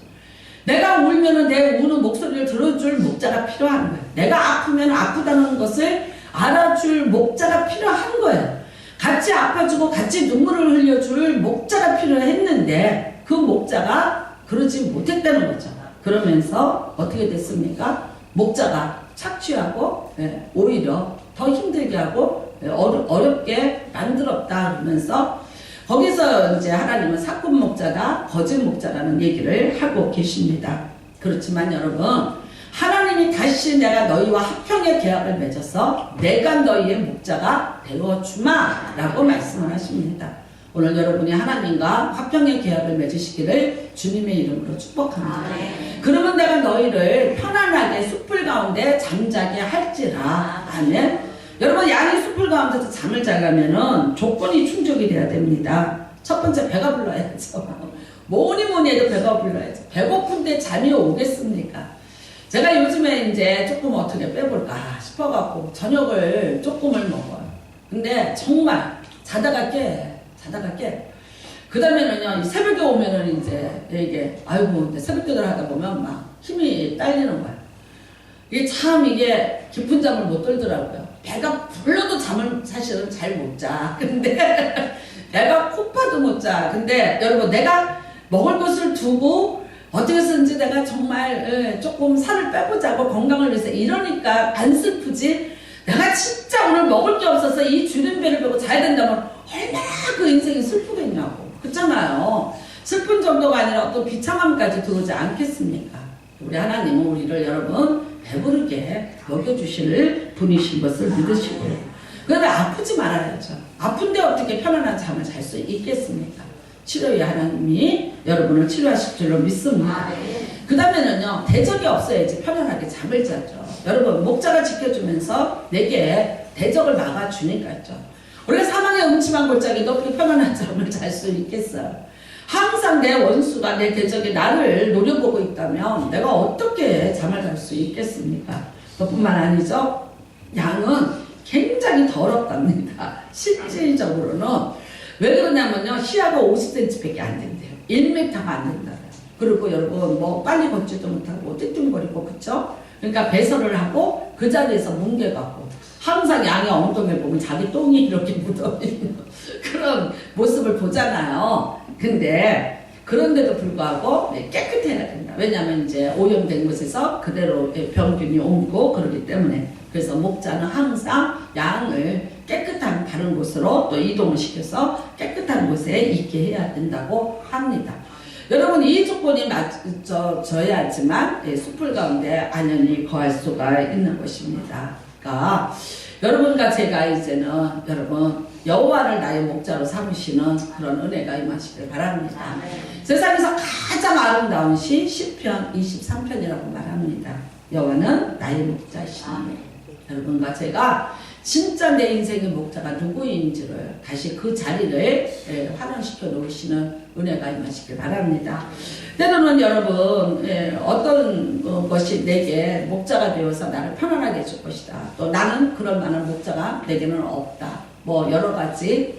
[SPEAKER 1] 내가 울면은 내 우는 목소리를 들어줄 목자가 필요한 거예요. 내가 아프면 아프다는 것을 알아줄 목자가 필요한 거예요. 같이 아파주고 같이 눈물을 흘려줄 목자가 필요했는데 그 목자가 그러지 못했다는 거죠. 그러면서 어떻게 됐습니까? 목자가 착취하고 오히려 더 힘들게 하고 어렵게 만들었다 그러면서 거기서 이제 하나님은 사꾼 목자다, 거짓 목자라는 얘기를 하고 계십니다. 그렇지만 여러분, 하나님이 다시 내가 너희와 화평의 계약을 맺어서 내가 너희의 목자가 되어주마 라고 말씀을 하십니다. 오늘 여러분이 하나님과 화평의 계약을 맺으시기를 주님의 이름으로 축복합니다. 그러면 내가 너희를 편안하게 숲을 가운데 잠자게 할지라. 아멘. 여러분, 양이 숲을 가운데서 잠을 자려면은 조건이 충족이 돼야 됩니다. 첫 번째 배가 불러야죠. 뭐니 뭐니 해도 배가 불러야죠. 배고픈데 잠이 오겠습니까? 제가 요즘에 이제 조금 어떻게 빼볼까 싶어갖고 저녁을 조금을 먹어요. 근데 정말 자다가 깨. 그 다음에는요, 새벽에 오면은 이제 이게, 아이고, 새벽기도를 하다 보면 막 힘이 딸리는 거야. 이게 참 이게 깊은 잠을 못 들더라고요. 배가 불러도 잠을 사실은 잘 못 자. 근데 배가 고파도 못 자. 근데 여러분, 내가 먹을 것을 두고 어떻게 해서든지 내가 정말 조금 살을 빼보자고 건강을 위해서 이러니까 안 슬프지. 내가 진짜 오늘 먹을 게 없어서 이 주는 배를 빼고 자야 된다면 얼마나 그 인생이 슬프겠냐고. 그렇잖아요. 슬픈 정도가 아니라 또 비참함까지 들어오지 않겠습니까? 우리 하나님은 우리를 여러분 배부르게 먹여주실 분이신 것을 믿으시고요. 그런데 아프지 말아야죠. 아픈데 어떻게 편안한 잠을 잘 수 있겠습니까? 치료의 하나님이 여러분을 치료하실 줄로 믿습니다. 그 다음에는요, 대적이 없어야지 편안하게 잠을 자죠. 여러분, 목자가 지켜주면서 내게 대적을 막아주니까요. 우리가 사망의 음침한 골짜기도 어떻게 편안한 잠을 잘 수 있겠어요? 항상 내 원수가, 내 대적이 나를 노려보고 있다면 내가 어떻게 잠을 잘 수 있겠습니까? 그뿐만 아니죠. 양은 굉장히 더럽답니다. 실질적으로는 왜 그러냐면요, 시야가 50cm밖에 안 된대요. 1m가 안 된다. 그리고 여러분 뭐 빨리 걷지도 못하고 띵띵거리고, 그쵸? 그러니까 배설을 하고 그 자리에서 뭉개가고 항상 양의 엉덩이를 보면 자기 똥이 이렇게 묻어있는 그런 모습을 보잖아요. 근데 그런데도 불구하고 깨끗해야 된다. 왜냐하면 이제 오염된 곳에서 그대로 병균이 옮고 그러기 때문에. 그래서 목자는 항상 양을 깨끗한 다른 곳으로 또 이동을 시켜서 깨끗한 곳에 있게 해야 된다고 합니다. 여러분, 이 조건이 맞춰져야지만 숲을 가운데 안연히 거할 수가 있는 것입니다. 그러니까 여러분과 제가 이제는 여러분 여호와를 나의 목자로 삼으시는 그런 은혜가 임하시길 바랍니다. 세상에서 가장 아름다운 시 시편 23편이라고 말합니다. 여호와는 나의 목자시니. 여러분과 제가 진짜 내 인생의 목자가 누구인지를 다시 그 자리를 환원시켜 놓으시는 은혜가 임하시길 바랍니다. 때로는 여러분 어떤 것이 내게 목자가 되어서 나를 편안하게 해줄 것이다. 또 나는 그럴 만한 목자가 내게는 없다. 뭐 여러 가지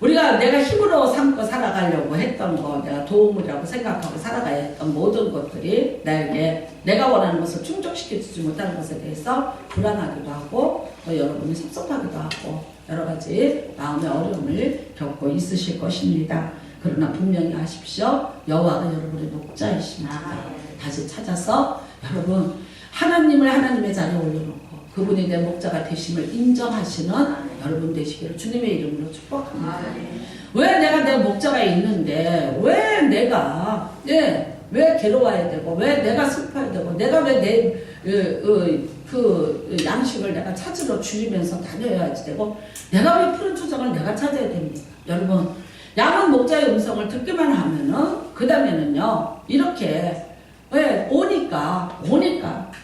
[SPEAKER 1] 내가 힘으로 삼고 살아가려고 했던 거, 내가 도움이라고 생각하고 살아가야 했던 모든 것들이 나에게 내가 원하는 것을 충족시켜주지 못하는 것에 대해서 불안하기도 하고 또 여러분이 섭섭하기도 하고 여러 가지 마음의 어려움을 겪고 있으실 것입니다. 그러나 분명히 아십시오. 여호와가 여러분의 목자이십니다. 다시 찾아서 여러분 하나님을 하나님의 자리에 올려놓고 그분이 내 목자가 되심을 인정하시는 여러분 되시기를 주님의 이름으로 축복합니다. 왜 내가 내 목자가 있는데 왜 내가 왜 괴로워야 되고 왜 내가 슬퍼야 되고 내가 왜 내 양식을 내가 찾으러 줄이면서 다녀야지 되고 내가 왜 푸른 초장을 내가 찾아야 됩니까? 여러분, 양은 목자의 음성을 듣기만 하면은 그 다음에는요 이렇게 오니까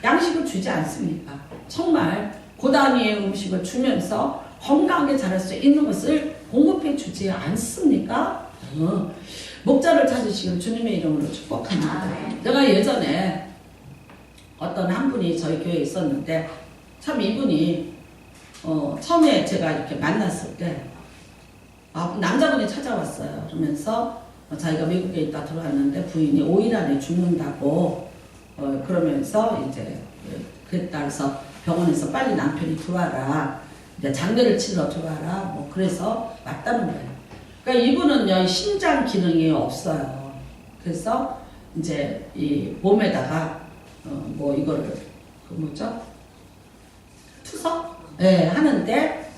[SPEAKER 1] 양식을 주지 않습니까? 정말 고단위의 음식을 주면서 건강하게 자랄 수 있는 것을 공급해 주지 않습니까? 목자를 찾으시길 주님의 이름으로 축복합니다. 제가 예전에 어떤 한 분이 저희 교회에 있었는데 참 이분이 처음에 제가 이렇게 만났을 때 남자분이 찾아왔어요. 그러면서 자기가 미국에 있다 들어왔는데 부인이 5일 안에 죽는다고 그러면서 이제 그래서 병원에서 빨리 남편이 들어와라, 이제 장례를 치러 들어와라, 뭐 그래서 왔다는 거예요. 그러니까 이분은요 심장 기능이 없어요. 그래서 이제 이 몸에다가 뭐 이거를 투석 하는데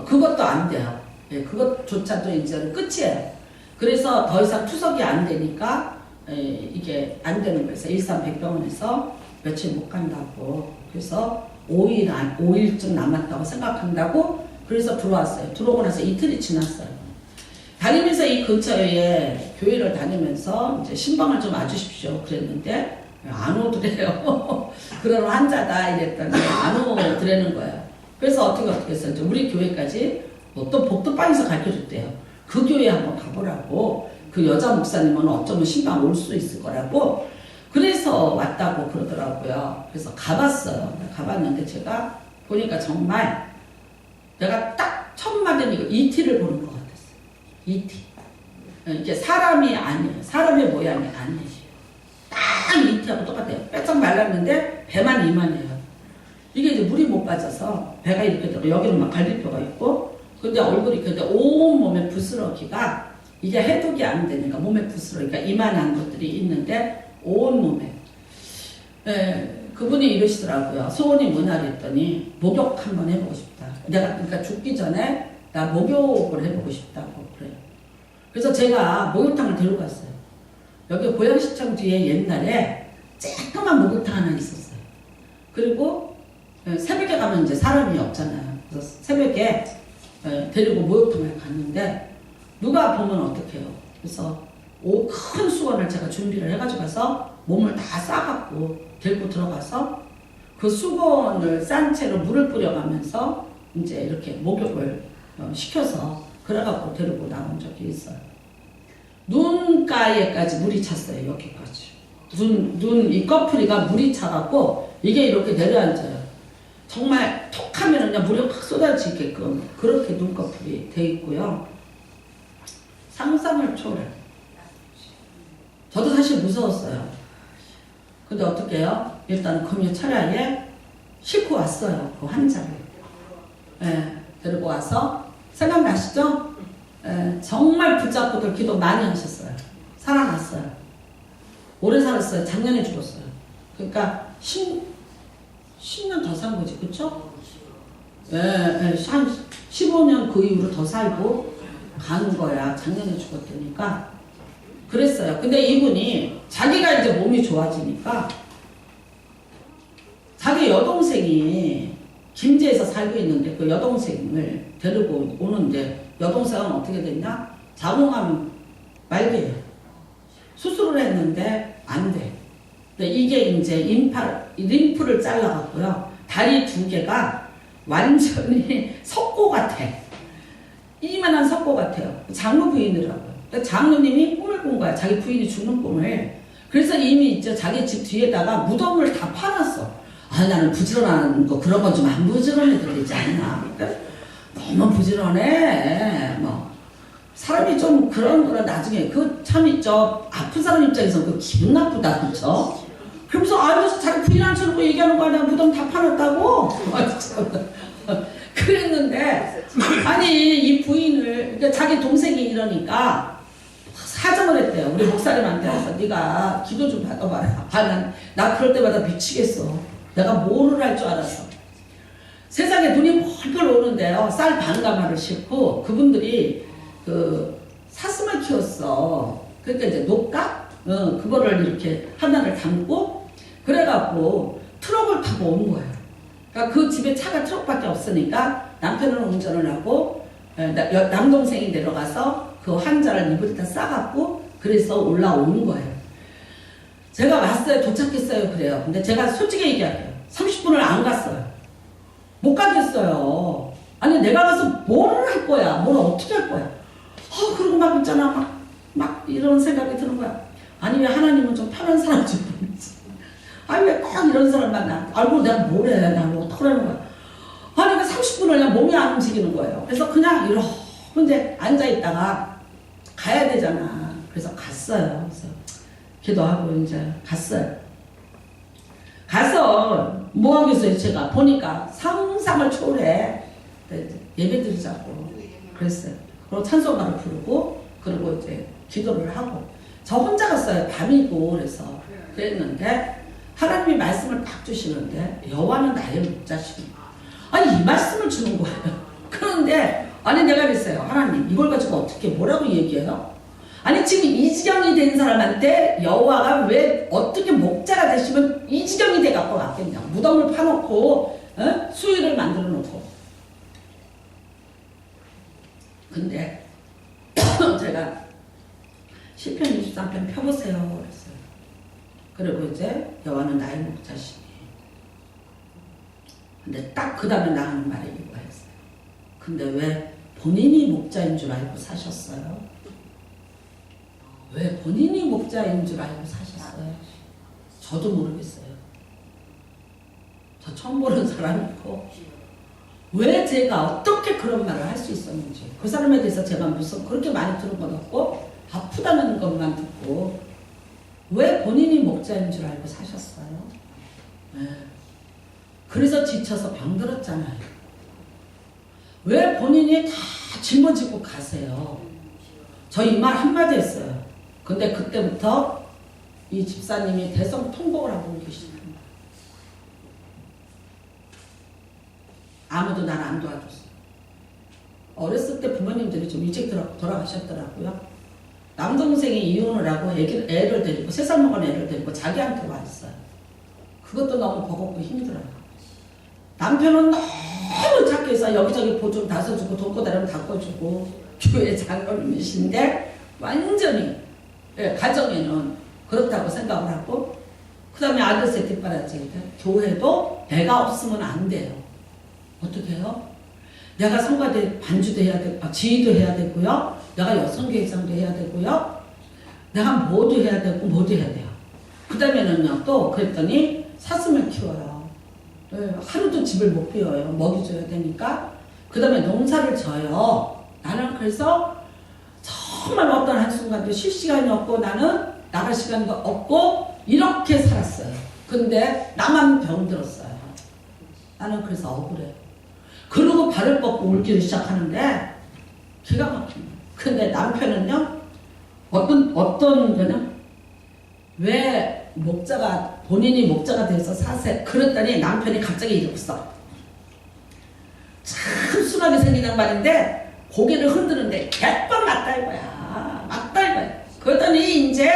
[SPEAKER 1] 그것도 안 돼요. 그것조차도 이제는 끝이에요. 그래서 더 이상 투석이 안 되니까 이게 안 되는 거예요. 일산백병원에서 며칠 못 간다고. 그래서 5일쯤 남았다고 생각한다고. 그래서 들어왔어요. 들어오고 나서 이틀이 지났어요. 다니면서 이 근처에 교회를 다니면서 이제 신방을 좀 와주십시오 그랬는데 안 오더래요. 그런 환자다 이랬더니 안 오더라는 거예요. 그래서 어떻게 해서 이제 우리 교회까지 또 복도방에서 가르쳐줬대요. 그 교회 한번 가보라고. 그 여자 목사님은 어쩌면 신방 올 수 있을 거라고. 그래서 왔다고 그러더라고요. 그래서 가봤어요. 가봤는데 제가 보니까 정말 내가 딱 첫 마디는 이거 이티를 보는 것 같았어요. 이티. 이게 사람이 아니에요. 사람의 모양이 아니에요. 딱 이티하고 똑같아요. 빼짝 말랐는데 배만 이만해요. 이게 이제 물이 못 빠져서 배가 이렇게 되고 여기는 막 갈비뼈가 있고 근데 얼굴이 근데 온 몸에 부스러기가 이게 해독이 안 되니까 몸에 부스러기가 이만한 것들이 있는데 온 몸에 그분이 이러시더라고요. 소원이 뭐냐 그랬더니 목욕 한번 해보고 싶다. 내가 그러니까 죽기 전에 나 목욕을 해보고 싶다고 그래요. 그래서 제가 목욕탕을 데리고 갔어요. 여기 고양시청 뒤에 옛날에 쬐끄만 목욕탕 하나 있었어요. 그리고 새벽에 가면 이제 사람이 없잖아요. 그래서 새벽에 데리고 목욕탕을 갔는데 누가 보면 어떡해요. 그래서 큰 수건을 제가 준비를 해가지고 가서 몸을 다 싸갖고 데리고 들어가서 그 수건을 싼 채로 물을 뿌려가면서 이제 이렇게 목욕을 시켜서 그래갖고 데리고 나온 적이 있어요. 눈가에까지 물이 찼어요. 여기까지. 눈 이 꺼풀이가 물이 차갖고 이게 이렇게 내려앉아요. 정말 톡 하면 그냥 물이 확 쏟아지게끔 그렇게 눈꺼풀이 돼 있고요. 상상을 초월해. 저도 사실 무서웠어요. 근데 어떻게 해요? 일단 금요 철야에 싣고 왔어요. 그 환자를. 데리고 와서 생각나시죠? 정말 붙잡고들 기도 많이 하셨어요. 살아났어요. 오래 살았어요. 작년에 죽었어요. 그러니까 10년 더 산 거지, 그쵸? 한 15년 그 이후로 더 살고 가는 거야. 작년에 죽었다니까. 그랬어요. 근데 이분이 자기가 이제 몸이 좋아지니까 자기 여동생이 김제에서 살고 있는데 그 여동생을 데리고 오는데 여동생은 어떻게 됐냐? 자궁암 말기예요. 수술을 했는데 안 돼. 근데 이게 이제 림프를 잘라갖고요. 다리 2개가 완전히 석고 같아. 이만한 석고 같아요. 장로 부인이라고요. 장로님이 꿈을 꾼 거야. 자기 부인이 죽는 꿈을. 그래서 이미 이제 자기 집 뒤에다가 무덤을 다 파놨어. 아, 나는 부지런한 거 그런 건 좀 안 부지런해도 되지 않나. 그러니까 너무 부지런해. 뭐 사람이 좀 그런 거는 나중에 그 참 있죠. 아픈 사람 입장에서 그 기분 나쁘다, 그렇죠? 그러면서 그래서 자기 부인 앉혀놓고 얘기하는 거 아니야. 무덤 다 파놨다고. 그랬는데 아니 이 부인을 그러니까 자기 동생이 이러니까 사정을 했대요. 우리 목사님한테 가서 네가 기도 좀 받아봐라. 나 그럴 때마다 미치겠어. 내가 뭐를 할 줄 알아서. 세상에 눈이 벌벌 오는데요. 쌀 반가마를 싣고 그분들이 그 사슴을 키웠어. 그러니까 이제 녹각? 그거를 이렇게 하나를 담고 그래갖고 트럭을 타고 온 거예요. 그러니까 그 집에 차가 트럭밖에 없으니까 남편은 운전을 하고 남동생이 내려가서 그 환자를 이불에다 싸갖고 그래서 올라오는 거예요. 제가 왔어요. 도착했어요. 그래요. 근데 제가 솔직히 얘기할게요. 30분을 안 갔어요. 못 가겠어요. 아니 내가 가서 뭐를 할 거야. 뭘 어떻게 할 거야. 그리고 막 있잖아. 막 이런 생각이 드는 거야. 아니 왜 하나님은 좀 편한 사람 좀 보내지. 아니 왜 꼭 이런 사람 만나. 알고 내가 뭘 해. 나 뭐 어떡하라는 거야. 아니 그 30분을 그냥 몸이 안 움직이는 거예요. 그래서 그냥 이러고 이제 앉아있다가 가야 되잖아. 그래서 갔어요. 그래서 기도하고 이제 갔어요. 가서 뭐 하겠어요. 제가 보니까 상상을 초월해. 예배 드리자고 그랬어요. 그리고 찬송가를 부르고 그리고 이제 기도를 하고 저 혼자 갔어요. 밤이고 그래서 그랬는데 하나님이 말씀을 딱 주시는데 여호와는 나의 목자시니 아니 이 말씀을 주는 거예요. 그런데 아니 내가 그랬어요. 하나님 이걸 가지고 어떻게 뭐라고 얘기해요? 아니 지금 이 지경이 된 사람한테 여호와가 왜 어떻게 목자가 되시면 이 지경이 돼 갖고 왔겠냐. 무덤을 파놓고 수위를 만들어 놓고 근데 제가 시편 23편 펴보세요 그랬어요. 그리고 이제 여호와는 나의 목자시니 근데 딱 그 다음에 나가는 말이 이거였어요. 근데 왜 본인이 목자인 줄 알고 사셨어요? 왜 본인이 목자인 줄 알고 사셨어요? 저도 모르겠어요. 저 처음 보는 사람이고 왜 제가 어떻게 그런 말을 할 수 있었는지, 그 사람에 대해서 제가 무슨 그렇게 많이 들은 건 없고 아프다는 것만 듣고 왜 본인이 목자인 줄 알고 사셨어요? 네. 그래서 지쳐서 병들었잖아요. 왜 본인이 다 짊어지고 가세요? 저 이 말 한마디 했어요. 근데 그때부터 이 집사님이 대성통곡을 하고 계십니다. 아무도 나를 안 도와줬어요. 어렸을 때 부모님들이 좀 일찍 돌아가셨더라고요. 남동생이 이혼을 하고 애를 데리고 3살 먹은 애를 데리고 자기한테 와 있어요. 그것도 너무 버겁고 힘들어요. 남편은 너무 착해서 여기저기 보증 다 써주고 돈 꼬다리면 다 꺼주고 교회 장로님이신데 완전히 가정에는 그렇다고 생각을 하고, 그 다음에 아들 셋 뒷바라지. 교회도 내가 없으면 안 돼요. 어떻게 해요? 내가 성가대 반주도 해야 되고 지휘도 해야 되고요, 내가 여성교회장도 해야 되고요, 내가 뭐도 해야 되고 뭐도 해야 돼요. 그 다음에는요 또 그랬더니 사슴을 키워요. 하루도 집을 못 비워요. 먹이 줘야 되니까. 그 다음에 농사를 져요. 나는 그래서 정말 어떤 한순간도 쉴 시간이 없고 나는 나갈 시간도 없고 이렇게 살았어요. 근데 나만 병들었어요. 나는 그래서 억울해요. 그러고 발을 뻗고 울기를 시작하는데 기가 막힙니다. 근데 남편은요 어떤 거는 왜 본인이 목자가 돼서 사세, 그랬더니 남편이 갑자기 이랬어. 참 순하게 생긴 양반인데 고개를 흔드는데 개빵 맞다 이거야. 맞다 이거야. 그러더니 이제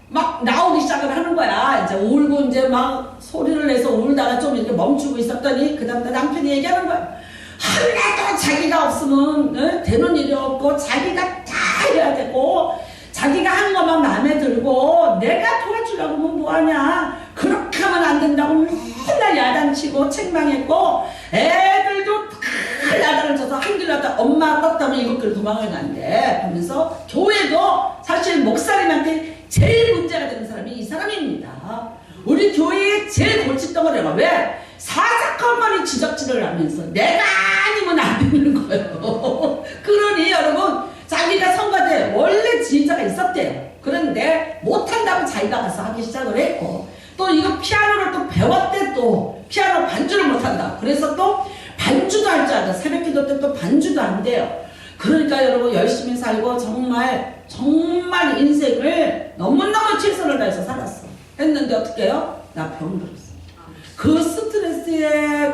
[SPEAKER 1] 막 나오기 시작을 하는 거야. 이제 울고 이제 막 소리를 내서 울다가 좀 이렇게 멈추고 있었더니 그 다음에 남편이 얘기하는 거야. 하나도 자기가 없으면 되는 일이 없고 자기가 다 해야 되고 자기가 한 것만 마음에 들고 내가 도와주려고 하면 뭐하냐. 그렇게 하면 안 된다고 맨날 야단치고 책망했고 애들도 다 야단을 쳐서 한길 나다 엄마 떴다면 일곱 길을 도망을 간대. 그러면서 교회도 사실 목사님한테 제일 문제가 되는 사람이 이 사람입니다. 우리 교회의 제일 골칫덩어리가 왜? 사사건건이 지적질을 하면서 내가 아니면 안 되는 거예요. 그러니 여러분 자기가 성가대 원래 지휘자가 있었대요. 그런데 못한다고 자기가 가서 하기 시작을 했고 또 이거 피아노를 또 배웠대. 또 피아노 반주를 못한다. 그래서 또 반주도 할 줄 알아. 새벽기도 때 또 반주도 안 돼요. 그러니까 여러분 열심히 살고 정말 인생을 너무너무 최선을 다해서 살았어. 했는데 어떻게 해요? 나 병들었어. 그 스트레스에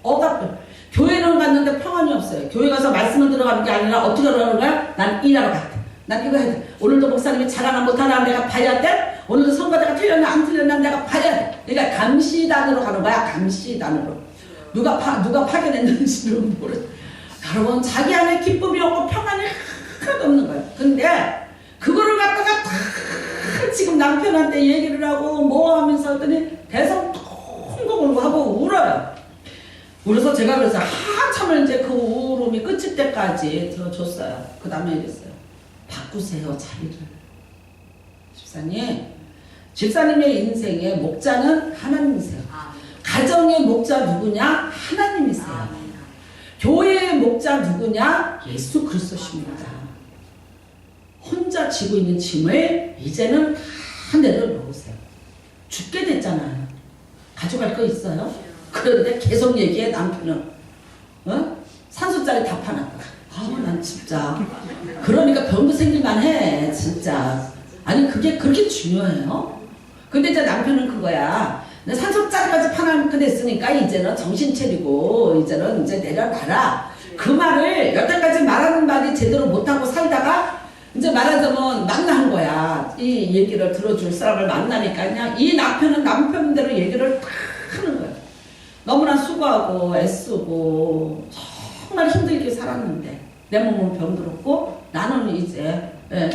[SPEAKER 1] 억압을. 교회는 갔는데 평안이 없어요. 교회 가서 말씀을 들어가는 게 아니라 어떻게 들어가는 거야? 난 일하러 갔대. 난 이거 해야 돼. 오늘도 목사님이 잘하나 못하나 내가 봐야 돼. 오늘도 성가대가 틀렸나 안 틀렸나 내가 봐야 돼. 그러니까 감시단으로 가는 거야. 감시단으로. 누가 파견했는지는 모르. 여러분 자기 안에 기쁨이 없고 평안이 하나도 없는 거예요. 근데 그거를 갖다가 다 지금 남편한테 얘기를 하고 뭐 하면서 했더니 대성통곡을 하고 울어요. 울어서 제가 그래서 한참을 이제 그 울음이 끝일 때까지 들어줬어요. 그 다음에 이랬어요. 바꾸세요 자리를. 집사님의 인생의 목자는 하나님이세요. 가정의 목자 누구냐? 하나님이세요. 교회의 목자 누구냐? 예수 그리스도십니다. 혼자 지고 있는 짐을 이제는 다 내려놓으세요. 죽게 됐잖아요. 가져갈 거 있어요? 그런데 계속 얘기해. 남편은 산소짜리 다 파놨다. 난 진짜 그러니까 병도 생길만 해 진짜. 아니 그게 그렇게 중요해요? 근데 이제 남편은 그거야. 산소짜리까지 파놓게 됐으니까 이제는 정신 차리고 이제는 이제 내려놔라. 그 말을 여태까지 말하는 말이 제대로 못하고 살다가 이제 말하자면 만난 거야. 이 얘기를 들어줄 사람을 만나니까 그냥 이 남편은 남편대로 얘기를 다 하는 거야. 너무나 수고하고 애쓰고 정말 힘들게 살았는데 내 몸은 병들었고 나는 이제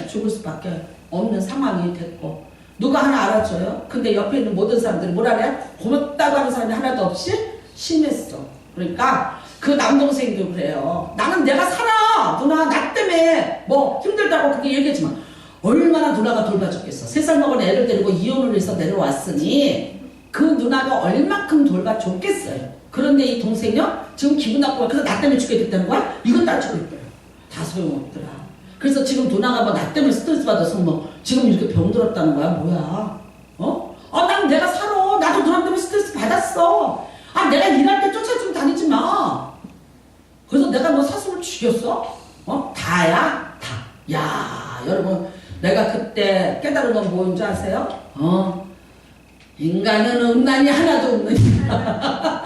[SPEAKER 1] 죽을 수밖에 없는 상황이 됐고 누가 하나 알아줘요? 근데 옆에 있는 모든 사람들이 뭐라 그래? 고맙다고 하는 사람이 하나도 없이 심했어. 그러니까 그 남동생도 그래요. 나는 내가 살아. 누나 나 때문에 뭐 힘들다고 그렇게 얘기했지만 얼마나 누나가 돌봐줬겠어. 3살 먹은 애를 데리고 이혼을 해서 내려왔으니 그 누나가 얼마큼 돌봐줬겠어요. 그런데 이 동생이요? 지금 기분 나쁘고 그래서 나 때문에 죽게 됐다는 거야? 이건 따지고 있어요. 다 소용없더라. 그래서 지금 누나가 뭐 나 때문에 스트레스 받아서 뭐 지금 이렇게 병들었다는 거야? 뭐야? 어? 난 내가 살아. 나도 누나 때문에 스트레스 받았어. 내가 일할 때 쫓아주면 다니지 마. 그래서 내가 뭐 사슴을 죽였어? 다야? 다. 야, 여러분, 내가 그때 깨달은 건 뭔지 아세요? 인간은 음란이 하나도 없느니라.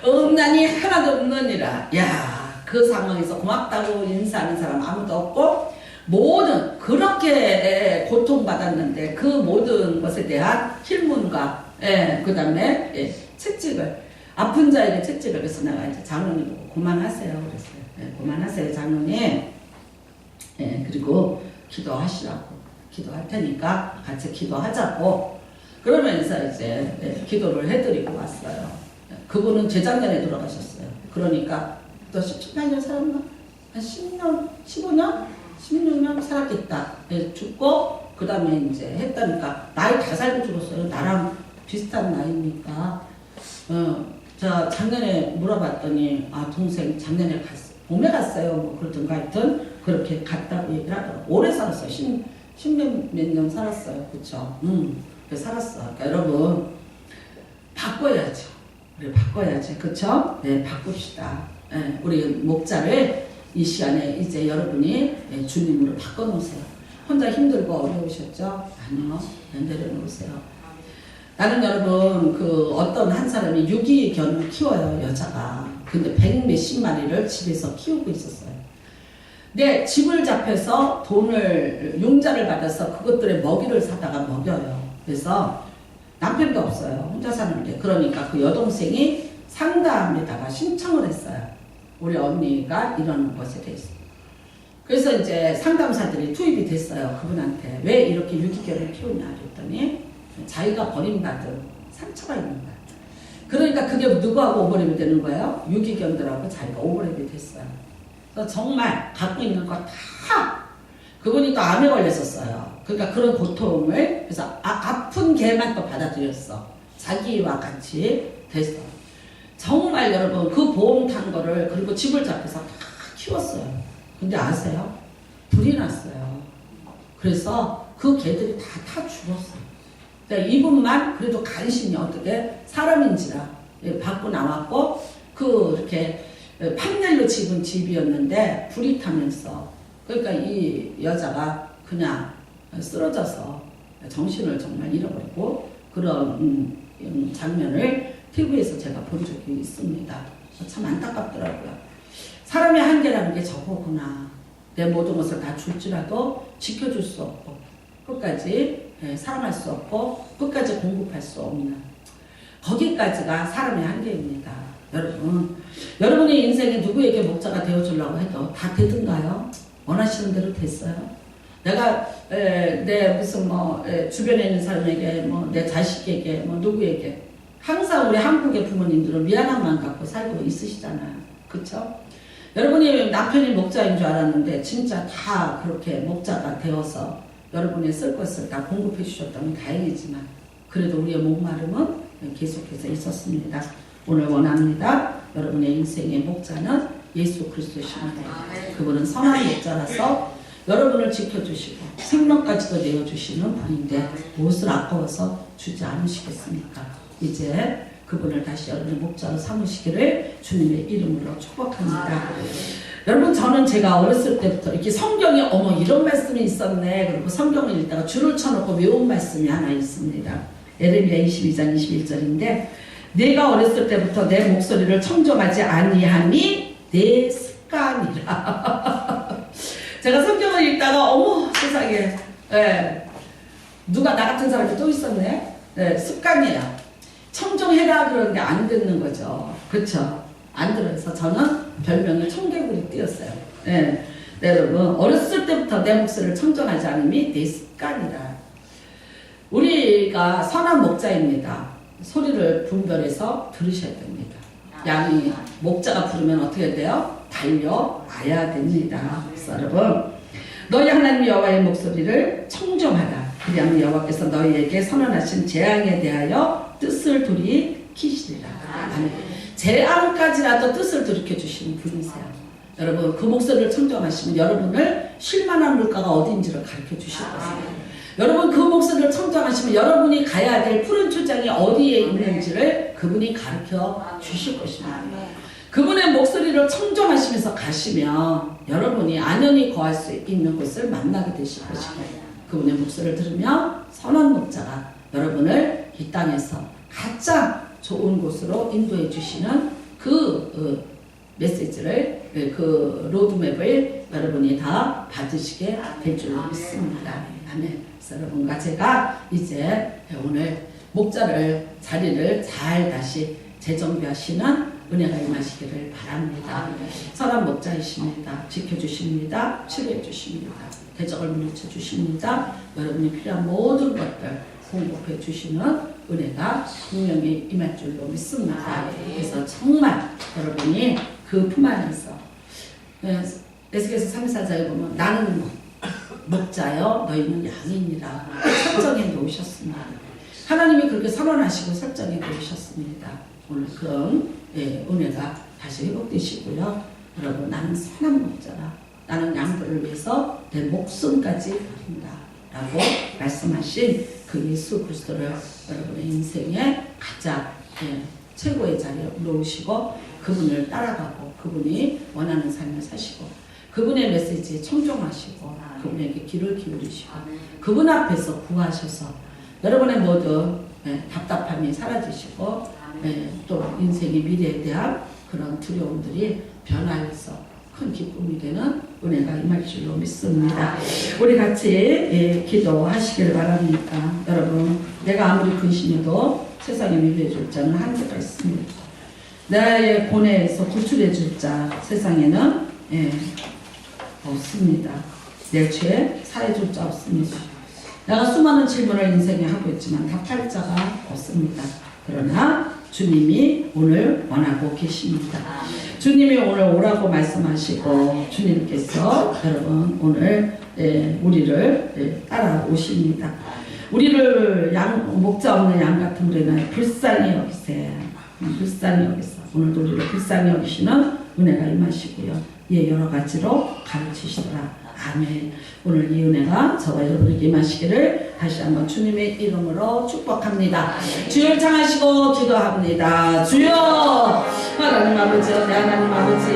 [SPEAKER 1] 음란이 하나도 없느니라. 야, 그 상황에서 고맙다고 인사하는 사람 아무도 없고, 모든, 그렇게 고통받았는데, 그 모든 것에 대한 힐문과, 그 다음에, 채찍을, 아픈 자에게 채찍을, 그래서 내가 이제 장로님 보고 그만하세요. 그랬어요. 그만하세요, 장로님. 그리고 기도하시라고. 기도할 테니까 같이 기도하자고. 그러면서 이제 기도를 해드리고 왔어요. 그분은 재작년에 돌아가셨어요. 그러니까 또 18년 살았나? 한 10년, 15년? 16년 살았겠다. 죽고 그 다음에 이제 했다니까 나이 다 살고 죽었어요. 나랑 비슷한 나이니까. 저 작년에 물어봤더니 동생 작년에 갔어요. 봄에 갔어요. 뭐 그러던가 하여튼 그렇게 갔다고 얘기를 하더라고요. 오래 살았어요. 십몇 년 살았어요. 그쵸? 그래서 살았어. 그러니까 여러분 바꿔야죠. 우리 바꿔야지. 그쵸? 네, 바꿉시다. 우리 목자를 이 시간에 이제 여러분이 주님으로 바꿔놓으세요. 혼자 힘들고 어려우셨죠? 아니요. 내려놓으세요. 나는 여러분 어떤 한 사람이 유기견을 키워요. 여자가. 근데 100몇십 마리를 집에서 키우고 있었어요. 근데 집을 잡혀서 돈을 융자를 받아서 그것들의 먹이를 사다가 먹여요. 그래서 남편도 없어요. 혼자 사는데. 그러니까 그 여동생이 상담에다가 신청을 했어요. 우리 언니가 이러는 것에 대해서. 그래서 이제 상담사들이 투입이 됐어요. 그분한테. 왜 이렇게 유기견을 키우냐 그랬더니 자기가 버림받은 상처가 있는 거야. 그러니까 그게 누구하고 오버랩이 되는 거예요? 유기견들하고 자기가 오버랩이 됐어요. 그래서 정말 갖고 있는 거 다 그분이 또 암에 걸렸었어요. 그러니까 그런 고통을 그래서 아픈 개만 또 받아들였어. 자기와 같이 됐어. 정말 여러분 그 보험 탄 거를 그리고 집을 잡혀서 다 키웠어요. 근데 아세요? 불이 났어요. 그래서 그 개들이 다 죽었어요. 그러니까 이분만 그래도 간신히 어떻게 사람인지라 받고 나왔고 이렇게 판넬로 집은 집이었는데 불이 타면서 그러니까 이 여자가 그냥 쓰러져서 정신을 정말 잃어버리고 그런 장면을 TV에서 제가 본 적이 있습니다. 참 안타깝더라고요. 사람의 한계라는 게 저거구나. 내 모든 것을 다 줄지라도 지켜줄 수 없고 끝까지 사랑할 수 없고 끝까지 공급할 수 없는 거기까지가 사람의 한계입니다. 여러분, 여러분의 인생에 누구에게 목자가 되어주려고 해도 다 되든가요? 원하시는 대로 됐어요? 내가 내 무슨 주변에 있는 사람에게 내 자식에게 누구에게 항상 우리 한국의 부모님들은 미안한 마음 갖고 살고 있으시잖아요. 그쵸? 여러분이 남편이 목자인 줄 알았는데 진짜 다 그렇게 목자가 되어서 여러분의 쓸 것을 다 공급해 주셨다면 다행이지만 그래도 우리의 목마름은 계속해서 있었습니다. 오늘 원합니다. 여러분의 인생의 목자는 예수 그리스도시입니다. 그분은 선한 목자라서 여러분을 지켜주시고 생명까지도 내어주시는 분인데 무엇을 아까워서 주지 않으시겠습니까? 이제 그분을 다시 여러분의 목자로 삼으시기를 주님의 이름으로 축복합니다. 여러분 저는 제가 어렸을 때부터 이렇게 성경에 어머 이런 말씀이 있었네 그리고 성경을 읽다가 줄을 쳐놓고 외운 말씀이 하나 있습니다. 에레미야 22장 21절인데 내가 어렸을 때부터 내 목소리를 청종하지 아니함이 내 습관이라. 제가 성경을 읽다가 어머 세상에 누가 나 같은 사람이 또 있었네. 습관이에요. 청종해라 그러는데 안 듣는 거죠. 그쵸? 안 들어서 저는 별명을 청개구리 띄었어요. 여러분 어렸을 때부터 내 목소리를 청종하지 않음이 내 습관이라. 우리가 선한 목자입니다. 소리를 분별해서 들으셔야 됩니다. 양이 목자가 부르면 어떻게 돼요? 달려와야 됩니다. 그래서 여러분 너희 하나님 여호와의 목소리를 청정하라. 그리하면 여호와께서 너희에게 선언하신 재앙에 대하여 뜻을 돌이키시리라. 아멘. 재앙까지라도 뜻을 돌이켜 주시는 분이세요. 여러분 그 목소리를 청정하시면 여러분을 쉴만한 물가가 어딘지를 가르쳐 주실 것입니다. 여러분 그 목소리를 청정하시면 여러분이 가야 될 푸른 초장이 어디에 있는지를 그분이 가르쳐 주실 것입니다. 그분의 목소리를 청정하시면서 가시면 여러분이 안연히 거할 수 있는 곳을 만나게 되실 것입니다. 그분의 목소리를 들으면 선한 목자가 여러분을 이 땅에서 가장 좋은 곳으로 인도해 주시는 그 메시지를 그 로드맵을 여러분이 다 받으시게 될 줄 믿습니다. 아멘. 그래서 여러분과 제가 이제 오늘 목자를 자리를 잘 다시 재정비하시는 은혜가 임하시기를 바랍니다. 선한 목자이십니다. 지켜주십니다. 치료해 주십니다. 대적을 물리쳐 주십니다. 여러분이 필요한 모든 것들 공급해 주시는 은혜가 분명히 임할 줄로 믿습니다. 그래서 정말 여러분이 그 품 안에서 에스겔서 3:4절에 보면 나는 목자여 너희는 양이니라 설정해 놓으셨습니다. 하나님이 그렇게 선언하시고 설정해 놓으셨습니다. 오늘 그런 은혜가 다시 회복되시고요. 여러분 나는 선한 목자라. 나는 양들을 위해서 내 목숨까지 버린다 라고 말씀하신 그 예수 그리스도를 여러분의 인생에 가장 최고의 자리에 놓으시고 그분을 따라가고 그분이 원하는 삶을 사시고 그분의 메시지에 청종하시고 그분에게 귀를 기울이시고 그분 앞에서 구하셔서 여러분의 모든 답답함이 사라지시고 또 인생의 미래에 대한 그런 두려움들이 변화해서 큰 기쁨이 되는 은혜가 임할 줄로 믿습니다. 우리 같이 기도하시길 바랍니다. 여러분 내가 아무리 근심해도 세상에 위로해 줄 자는 한계가 있습니다. 나의 고뇌에서 구출해 줄 자 세상에는 없습니다. 내 죄 사해 줄 자 없습니다. 내가 수많은 질문을 인생에 하고 있지만 답할 자가 없습니다. 그러나 주님이 오늘 원하고 계십니다. 주님이 오늘 오라고 말씀하시고 주님께서 여러분 오늘 우리를 따라오십니다. 우리를 목자 없는 양 같은 우리는 불쌍히 여기세. 불쌍히 여기서 오늘도 우리를 불쌍히 여기시는 은혜가 임하시고요. 여러 가지로 가르치시더라. 아멘. 오늘 이 은혜가 저와 여러분에게 임하시기를 다시 한번 주님의 이름으로 축복합니다. 주를 창하시고 기도합니다. 주여 하나님 아버지, 내 하나님 아버지